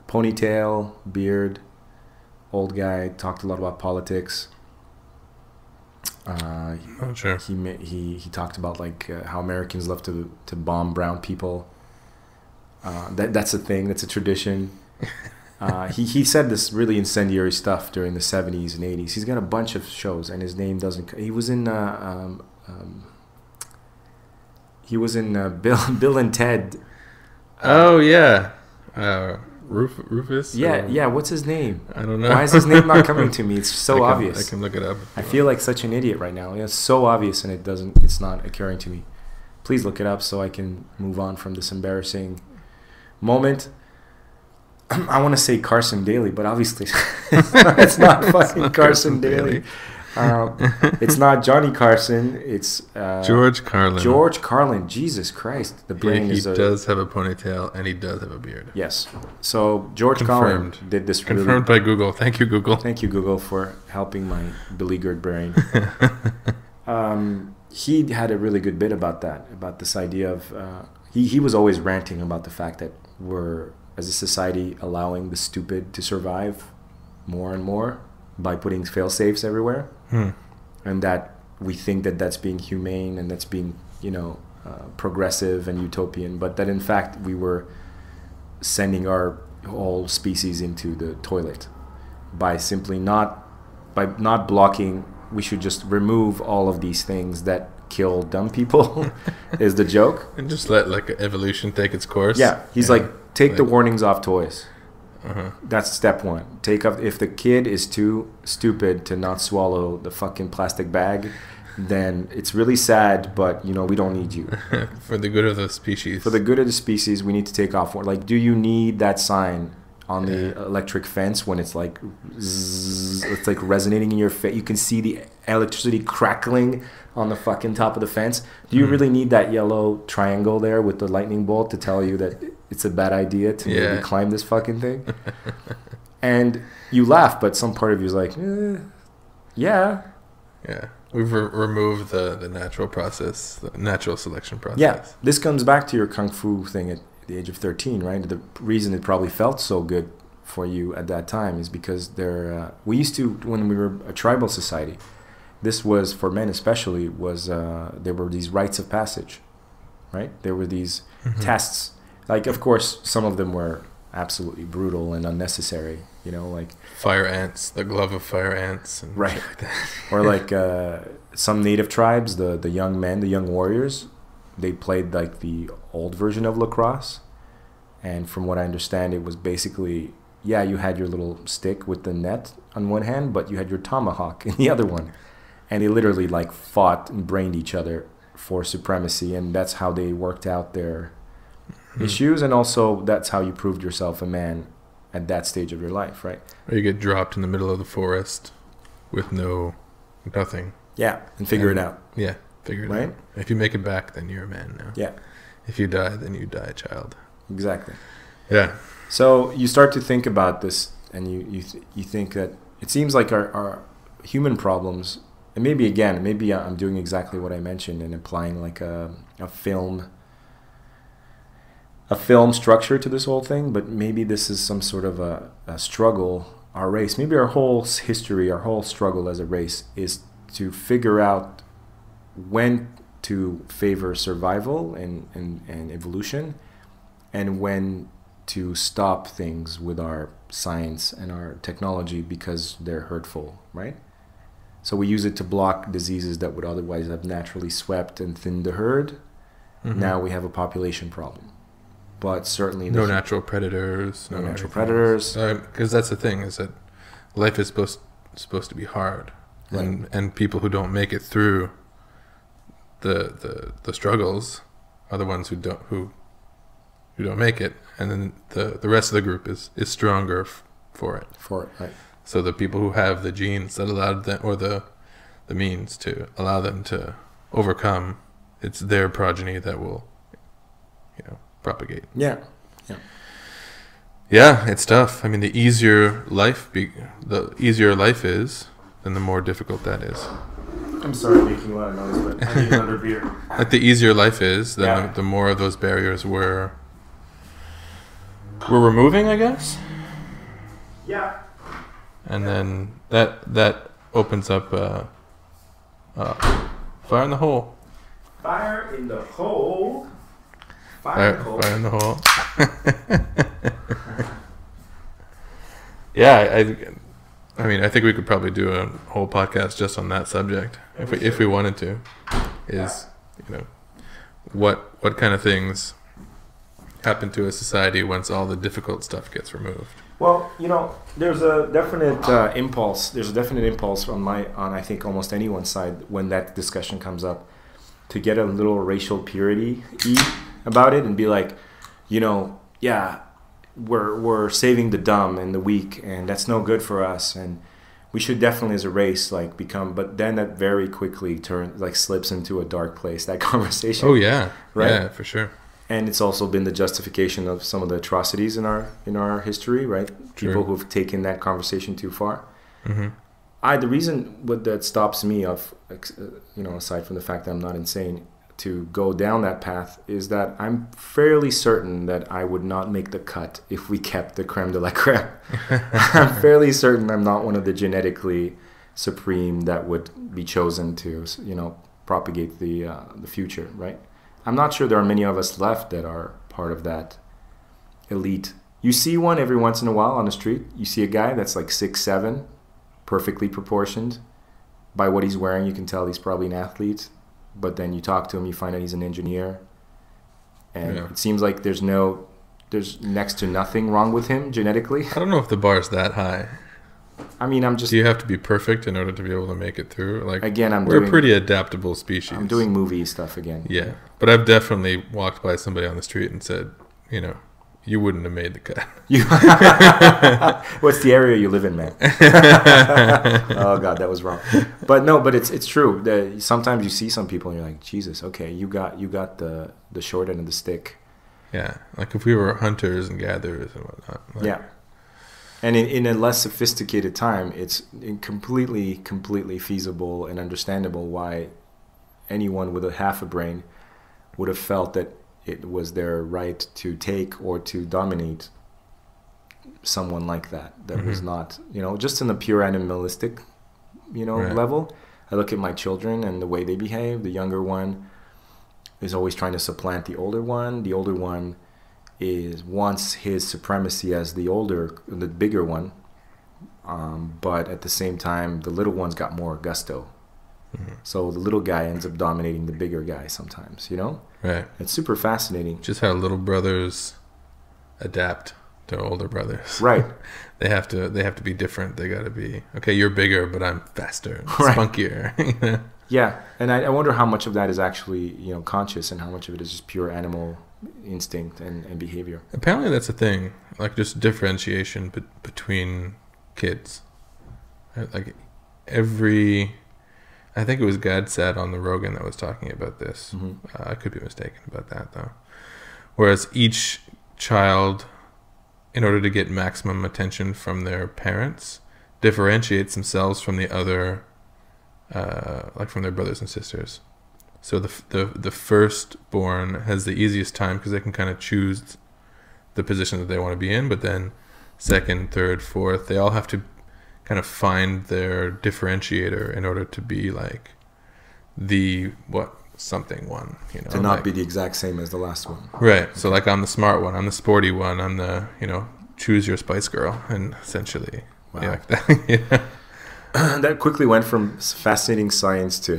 Ponytail, beard, old guy, talked a lot about politics. Sure. He talked about like how Americans love to bomb brown people. That's a thing. That's a tradition. He said this really incendiary stuff during the 70s and 80s. He's got a bunch of shows, and his name doesn't. He was in Bill and Ted. Oh yeah, Rufus. Yeah. What's his name? I don't know. Why is his name not coming to me? It's so obvious. I can look it up. I feel like such an idiot right now. It's so obvious, and it's not occurring to me. Please look it up so I can move on from this embarrassing moment. I want to say Carson Daly, but obviously it's not fucking Carson Daly. It's not Johnny Carson. It's George Carlin. George Carlin. Jesus Christ, the brain he is. He does have a ponytail and he does have a beard. Yes. So George Carlin did this. Confirmed by Google. Thank you, Google. Thank you, Google, for helping my beleaguered brain. He had a really good bit about that, about this idea of. He was always ranting about the fact that we're, as a society, allowing the stupid to survive more and more by putting fail-safes everywhere, and that we think that that's being humane and that's being, progressive and utopian, but that in fact we were sending our whole species into the toilet by not blocking. We should just remove all of these things that kill dumb people is the joke, and just let like evolution take its course. Yeah, he's like, take the warnings off toys. That's step one. Take off. If the kid is too stupid to not swallow the fucking plastic bag, then it's really sad, but we don't need you. For the good of the species. For the good of the species, we need to take off. Like, do you need that sign on the electric fence when it's like zzz, it's like resonating in your face? You can see the electricity crackling on the fucking top of the fence. Do you really need that yellow triangle there with the lightning bolt to tell you that it's a bad idea to maybe climb this fucking thing? And you laugh, but some part of you is like, yeah. Yeah. We've removed the natural process, the natural selection process. Yeah. This comes back to your kung fu thing at the age of 13, right? The reason it probably felt so good for you at that time is because we used to, when we were a tribal society, this was, for men especially, there were these rites of passage, right? There were these tests. Like, of course, some of them were absolutely brutal and unnecessary, like... Fire ants, the glove of fire ants. And right. Shit like that. Or like some native tribes, the young men, the young warriors, they played like the old version of lacrosse. And from what I understand, it was basically, you had your little stick with the net on one hand, but you had your tomahawk in the other one. And they literally like fought and brained each other for supremacy, and that's how they worked out their issues, and also that's how you proved yourself a man at that stage of your life, right? Or you get dropped in the middle of the forest with nothing. Yeah, and figure it out. Yeah, Figure it Right? out. If you make it back, then you're a man now. Yeah, If you die, then you die a child. exactly. Yeah. So you start to think about this, and you think that it seems like our human problems, and maybe I'm doing exactly what I mentioned and applying like a film structure to this whole thing, but maybe this is some sort of a struggle, our race. Maybe our whole history, our whole struggle as a race is to figure out when to favor survival and evolution, and when to stop things with our science and our technology because they're hurtful, right? So we use it to block diseases that would otherwise have naturally swept and thinned the herd. Mm-hmm. Now we have a population problem. But certainly no natural predators. No natural predators. Because that's the thing, is that life is supposed to be hard, Right. and people who don't make it through the struggles are the ones who don't make it, and then the rest of the group is stronger for it. Right. So the people who have the genes that allowed them, or the means to allow them to overcome, it's their progeny that will, propagate. Yeah. Yeah, it's tough. I mean, the easier life is, then the more difficult that is. I'm sorry making a lot of noise, but I need another beer. Like, the easier life is, then Yeah. the more of those barriers we're removing, I guess. Yeah. And then that opens up fire in the hole. Fire in the hole. Fire in the hole. Fire in the hole. Yeah, I mean, I think we could probably do a whole podcast just on that subject if we wanted to. Is what kind of things happen to a society once all the difficult stuff gets removed? Well, there's a definite impulse. There's a definite impulse on I think almost anyone's side when that discussion comes up, to get a little racial purity about it and be like, yeah, we're saving the dumb and the weak, and that's no good for us, and we should definitely as a race become. But then that very quickly slips into a dark place, that conversation. Oh yeah, right? Yeah, for sure. And it's also been the justification of some of the atrocities in our history, right? Sure. People who've taken that conversation too far. Mm-hmm. The reason that stops me aside from the fact that I'm not insane, to go down that path, is that I'm fairly certain that I would not make the cut if we kept the creme de la creme. I'm fairly certain I'm not one of the genetically supreme that would be chosen to, propagate the future, right? I'm not sure there are many of us left that are part of that elite. You see one every once in a while on the street. You see a guy that's like 6'7", perfectly proportioned. By what he's wearing, you can tell he's probably an athlete. But then you talk to him, you find out he's an engineer. And It seems like there's next to nothing wrong with him genetically. I don't know if the bar's that high. I mean, Do you have to be perfect in order to be able to make it through? Like, again, we're a pretty adaptable species. I'm doing movie stuff again. Yeah, but I've definitely walked by somebody on the street and said, you wouldn't have made the cut. What's the area you live in, man? Oh God, that was wrong. But no, it's true. Sometimes you see some people and you're like, Jesus, okay, you got the short end of the stick. Yeah, like if we were hunters and gatherers and whatnot. Yeah. And in a less sophisticated time, it's completely feasible and understandable why anyone with a half a brain would have felt that it was their right to take or to dominate someone like that. That was not, just in a pure animalistic, Right. level. I look at my children and the way they behave. The younger one is always trying to supplant the older one. The older one wants his supremacy as the bigger one, but at the same time, the little one's got more gusto. Mm-hmm. So the little guy ends up dominating the bigger guy sometimes. Right. It's super fascinating. Just how little brothers adapt to older brothers. Right. They have to be different. They got to be, okay, you're bigger, but I'm faster, and Right. spunkier. Yeah, and I wonder how much of that is actually conscious, and how much of it is just pure animal instinct and behavior. Apparently that's a thing, like just differentiation between kids. Like every I think it was Gadsad on the Rogan that was talking about this. Mm-hmm. I could be mistaken about that though. Whereas each child, in order to get maximum attention from their parents, differentiates themselves from the other, like from their brothers and sisters. So the firstborn has the easiest time because they can kind of choose the position that they want to be in, but then second, third, fourth, they all have to kind of find their differentiator in order to be like the something one, you know, to not like, be the exact same as the last one. right. So like I'm the smart one, I'm the sporty one, I'm the, you know, choose your Spice Girl, and essentially, Wow. yeah, like that. Yeah. That quickly went from fascinating science to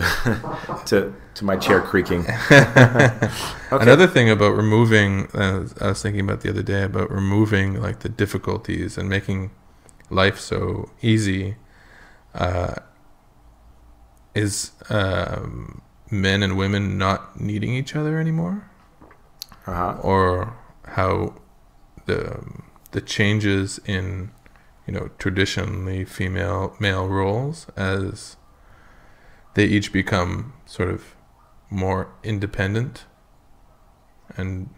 to my chair creaking. Okay. Another thing about removing, I was thinking about the other day about removing like the difficulties and making life so easy, is men and women not needing each other anymore, or how the changes in, you know, traditionally male roles as they each become sort of more independent and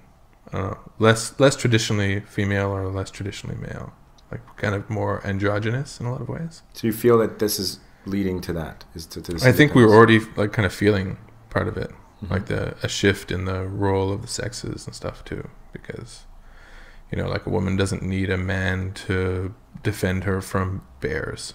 less traditionally female or less traditionally male, like kind of more androgynous in a lot of ways. So you feel that this is leading to that? Is to this I think we were already like kind of feeling part of it, Mm-hmm. like a shift in the role of the sexes and stuff too, because, you know, like a woman doesn't need a man to defend her from bears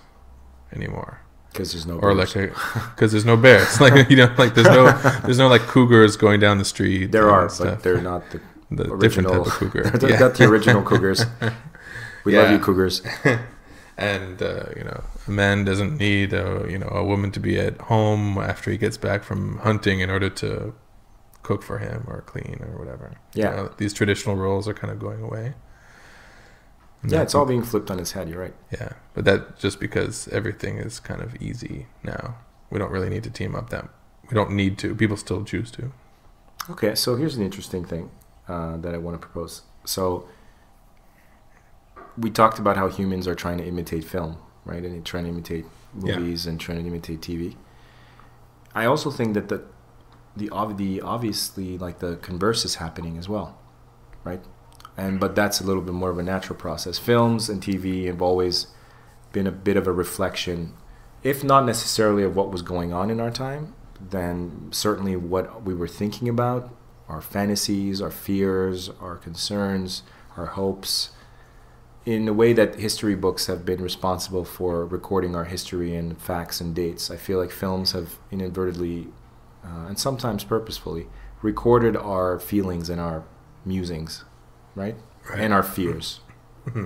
anymore. Because there's no Or bears. like because there's no bears. Like, you know, like there's no like cougars going down the street. There and are, stuff. but they're not the Different original type of cougar. they're Yeah. not the original cougars. We love Yeah. you, cougars. And you know, a man doesn't need a woman to be at home after he gets back from hunting in order to cook for him or clean or whatever. Yeah. You know, these traditional roles are kind of going away. And Yeah, that- it's all being flipped on its head. You're right. Yeah, but that just because everything is kind of easy now. We don't really need to team up that. We don't need to. People still choose to. Okay, so here's an interesting thing that I want to propose. So we talked about how humans are trying to imitate film, right? And trying to imitate movies and trying to imitate TV. I also think that the obviously like the converse is happening as well, right? But that's a little bit more of a natural process. Films and TV have always been a bit of a reflection, if not necessarily of what was going on in our time, then certainly what we were thinking about, our fantasies, our fears, our concerns, our hopes, in the way that history books have been responsible for recording our history and facts and dates. I feel like films have inadvertently, and sometimes purposefully, recorded our feelings and our musings, right? And our fears. Mm-hmm.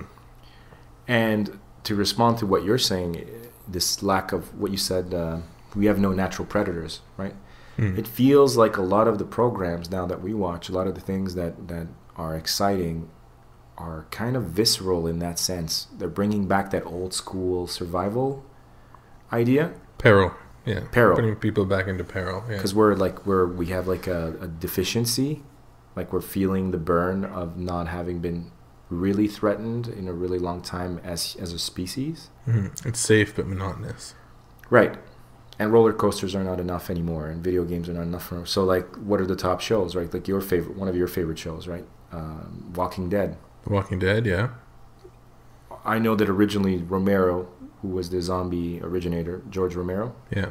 And to respond to what you're saying, this lack of what you said, we have no natural predators, right? Mm. It feels like a lot of the programs now that we watch, a lot of the things that are exciting are kind of visceral in that sense. They're bringing back that old school survival idea. Peril. Yeah. Peril. Putting people back into peril. Yeah. Because we have like a deficiency, like we're feeling the burn of not having been really threatened in a really long time as a species. Mm-hmm. It's safe but monotonous. Right. And roller coasters are not enough anymore, and video games are not enough for. So, like, what are the top shows, right? Like one of your favorite shows, right? Walking Dead. The Walking Dead, yeah. I know that originally Romero, who was the zombie originator, George Romero. Yeah.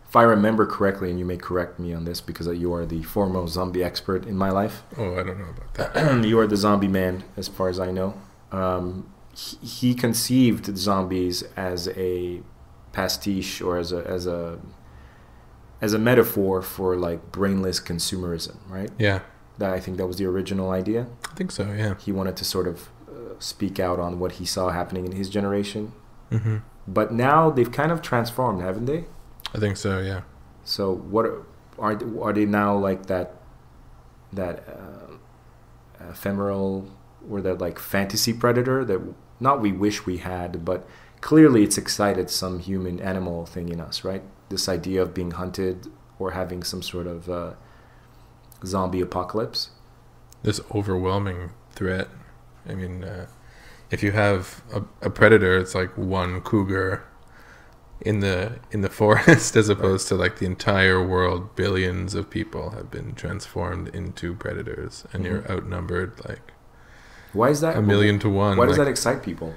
If I remember correctly, and you may correct me on this because you are the foremost zombie expert in my life. Oh, I don't know about that. You are the zombie man, as far as I know. He conceived zombies as a pastiche or as a metaphor for like brainless consumerism, right? Yeah. I think that was the original idea. I think so, yeah. He wanted to sort of speak out on what he saw happening in his generation. Mm-hmm. But now they've kind of transformed, haven't they? I think so, yeah. So what are they now, like that ephemeral or that like fantasy predator that not we wish we had, but clearly it's excited some human animal thing in us, right? This idea of being hunted or having some sort of zombie apocalypse. This overwhelming threat. I mean, if you have a predator, it's like one cougar in the forest, as opposed to like the entire world, billions of people have been transformed into predators, and you're outnumbered like Why is that 1,000,000 to 1. Why does like, that excite people?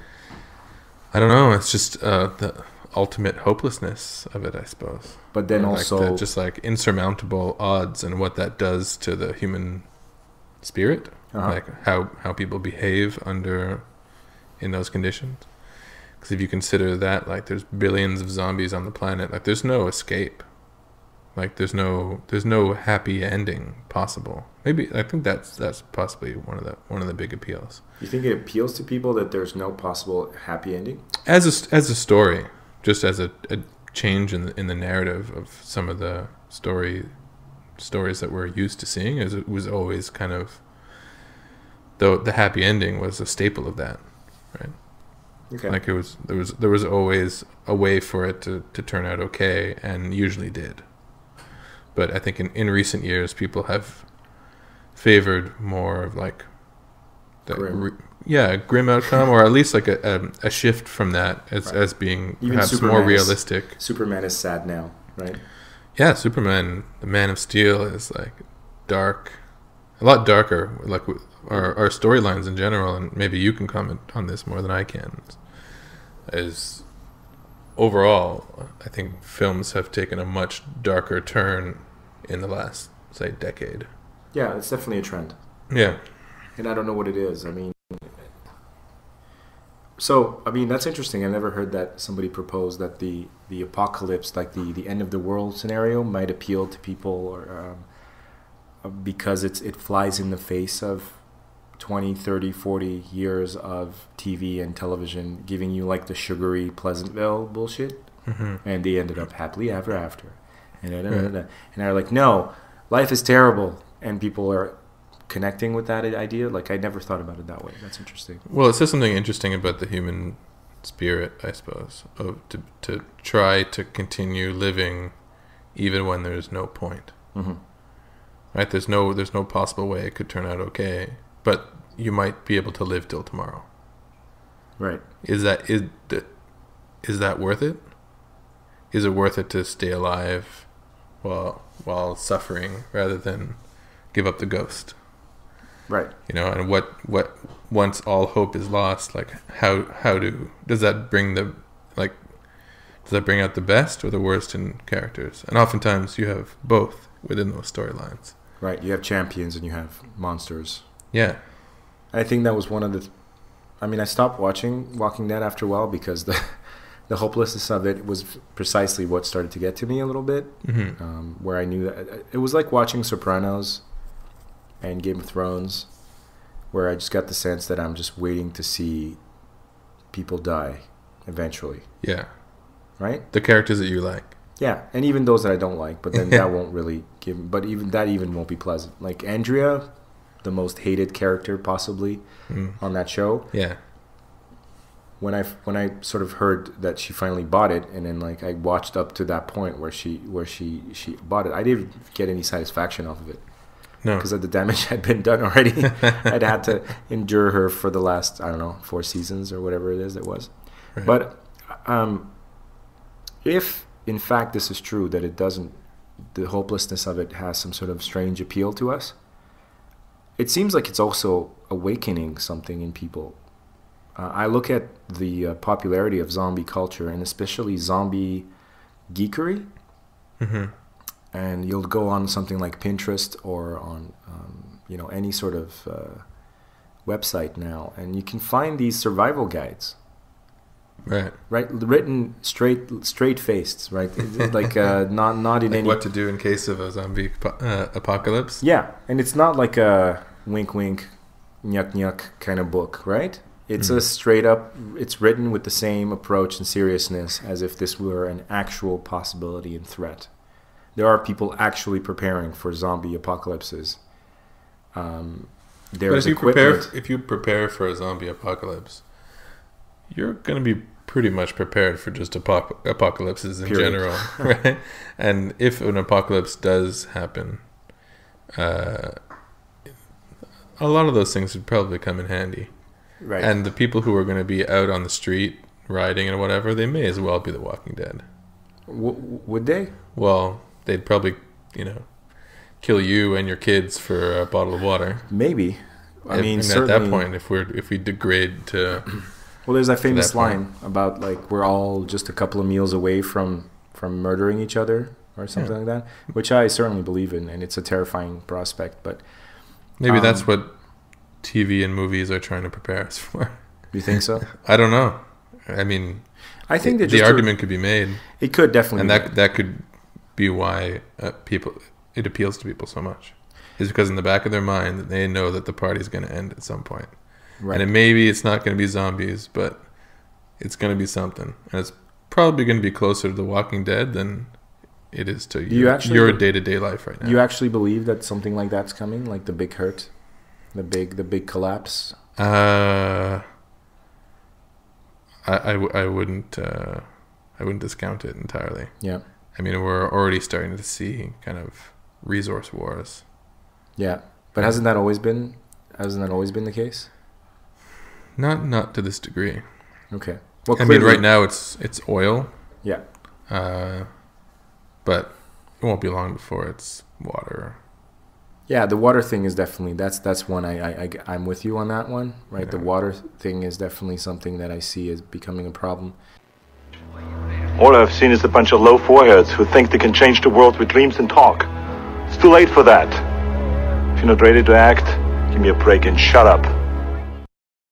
I don't know. It's just the ultimate hopelessness of it, I suppose. But then Or, also, just like insurmountable odds and what that does to the human spirit, like how people behave in those conditions. Because if you consider that, like, there's billions of zombies on the planet, like, there's no escape. Like, there's no happy ending possible. Maybe I think that's possibly one of the big appeals. you think it appeals to people that there's no possible happy ending? As a story, just as a change in the narrative of some of the stories that we're used to seeing, as it was always kind of, though the happy ending was a staple of that, right? Okay. Like there was always a way for it to turn out okay, and usually did. But I think in recent years, people have favored more of like the grim outcome, or at least like a shift from that as being Even perhaps Superman more realistic. Superman is sad now, right? Yeah, Superman, the Man of Steel, is like dark, a lot darker. Like our storylines in general, and maybe you can comment on this more than I can. Is overall, I think films have taken a much darker turn in the last, say, decade. Yeah, it's definitely a trend. Yeah. And I don't know what it is. I mean, that's interesting. I never heard that somebody proposed that the apocalypse, like the end of the world scenario, might appeal to people, or because it flies in the face of 20, 30, 40 years of TV and television giving you like the sugary Pleasantville bullshit, and they ended up happily ever after. And they're like, no, life is terrible, and people are connecting with that idea. Like, I never thought about it that way. That's interesting. Well, it says something interesting about the human spirit, I suppose, of to try to continue living even when there's no point. Right? There's no possible way it could turn out okay, but you might be able to live till tomorrow. Right. Is that worth it? Is it worth it to stay alive while suffering rather than give up the ghost? Right. You know, and what once all hope is lost, like does that bring out the best or the worst in characters? And oftentimes you have both within those storylines. Right. You have champions and you have monsters. Yeah. I think that was one of the... I stopped watching Walking Dead after a while because the hopelessness of it was precisely what started to get to me a little bit. Where I knew that... It was like watching Sopranos and Game of Thrones, where I just got the sense that I'm just waiting to see people die eventually. Yeah. Right? The characters that you like. Yeah, and even those that I don't like, but then that won't really give... But even that won't be pleasant. Like Andrea... the most hated character possibly on that show. Yeah. When I sort of heard that she finally bought it, and then like I watched up to that point where she bought it, I didn't get any satisfaction off of it. No. Because the damage had been done already. I'd had to endure her for the last, 4 seasons or whatever it was. Right. But if in fact this is true, that it doesn't, the hopelessness of it has some sort of strange appeal to us, it seems like it's also awakening something in people. I look at the popularity of zombie culture, and especially zombie geekery. And you'll go on something like Pinterest or on any sort of website now, and you can find these survival guides. Right, written straight faced, right? Like not in like any what to do in case of a zombie apocalypse. Yeah, and it's not like a wink wink, nyuk nyuk kind of book, right? It's a straight up. It's written with the same approach and seriousness as if this were an actual possibility and threat. There are people actually preparing for zombie apocalypses. There's if you prepare for a zombie apocalypse, you're going to be pretty much prepared for just apocalypses in general, right? And if an apocalypse does happen, a lot of those things would probably come in handy. Right. And the people who are going to be out on the street riding and whatever, they may as well be The Walking Dead. Would they? Well, they'd probably, kill you and your kids for a bottle of water. Maybe. I mean, and certainly, at that point, if we degrade to, well, there's that famous that point. line about like we're all just a couple of meals away from murdering each other or something like that, which I certainly believe in, and it's a terrifying prospect. But maybe that's what TV and movies are trying to prepare us for. You think so? I don't know. I mean, I think that the argument could be made. It could definitely, and that could be why it appeals to people so much. Is because in the back of their mind they know that the party's going to end at some point. Right. And maybe it's not going to be zombies, but it's going to be something, and it's probably going to be closer to The Walking Dead than it is to your day-to-day life right now. You actually believe that something like that's coming, like the big hurt, the big collapse? I wouldn't discount it entirely. Yeah. I mean, we're already starting to see kind of resource wars. Yeah, but hasn't that always been the case? Not to this degree. Okay. Well, I mean, right now it's oil. Yeah. But it won't be long before it's water. Yeah, the water thing is definitely that's one I'm with you on that one, right? Yeah. The water thing is definitely something that I see as becoming a problem. All I've seen is a bunch of low foreheads who think they can change the world with dreams and talk. It's too late for that. If you're not ready to act, give me a break and shut up.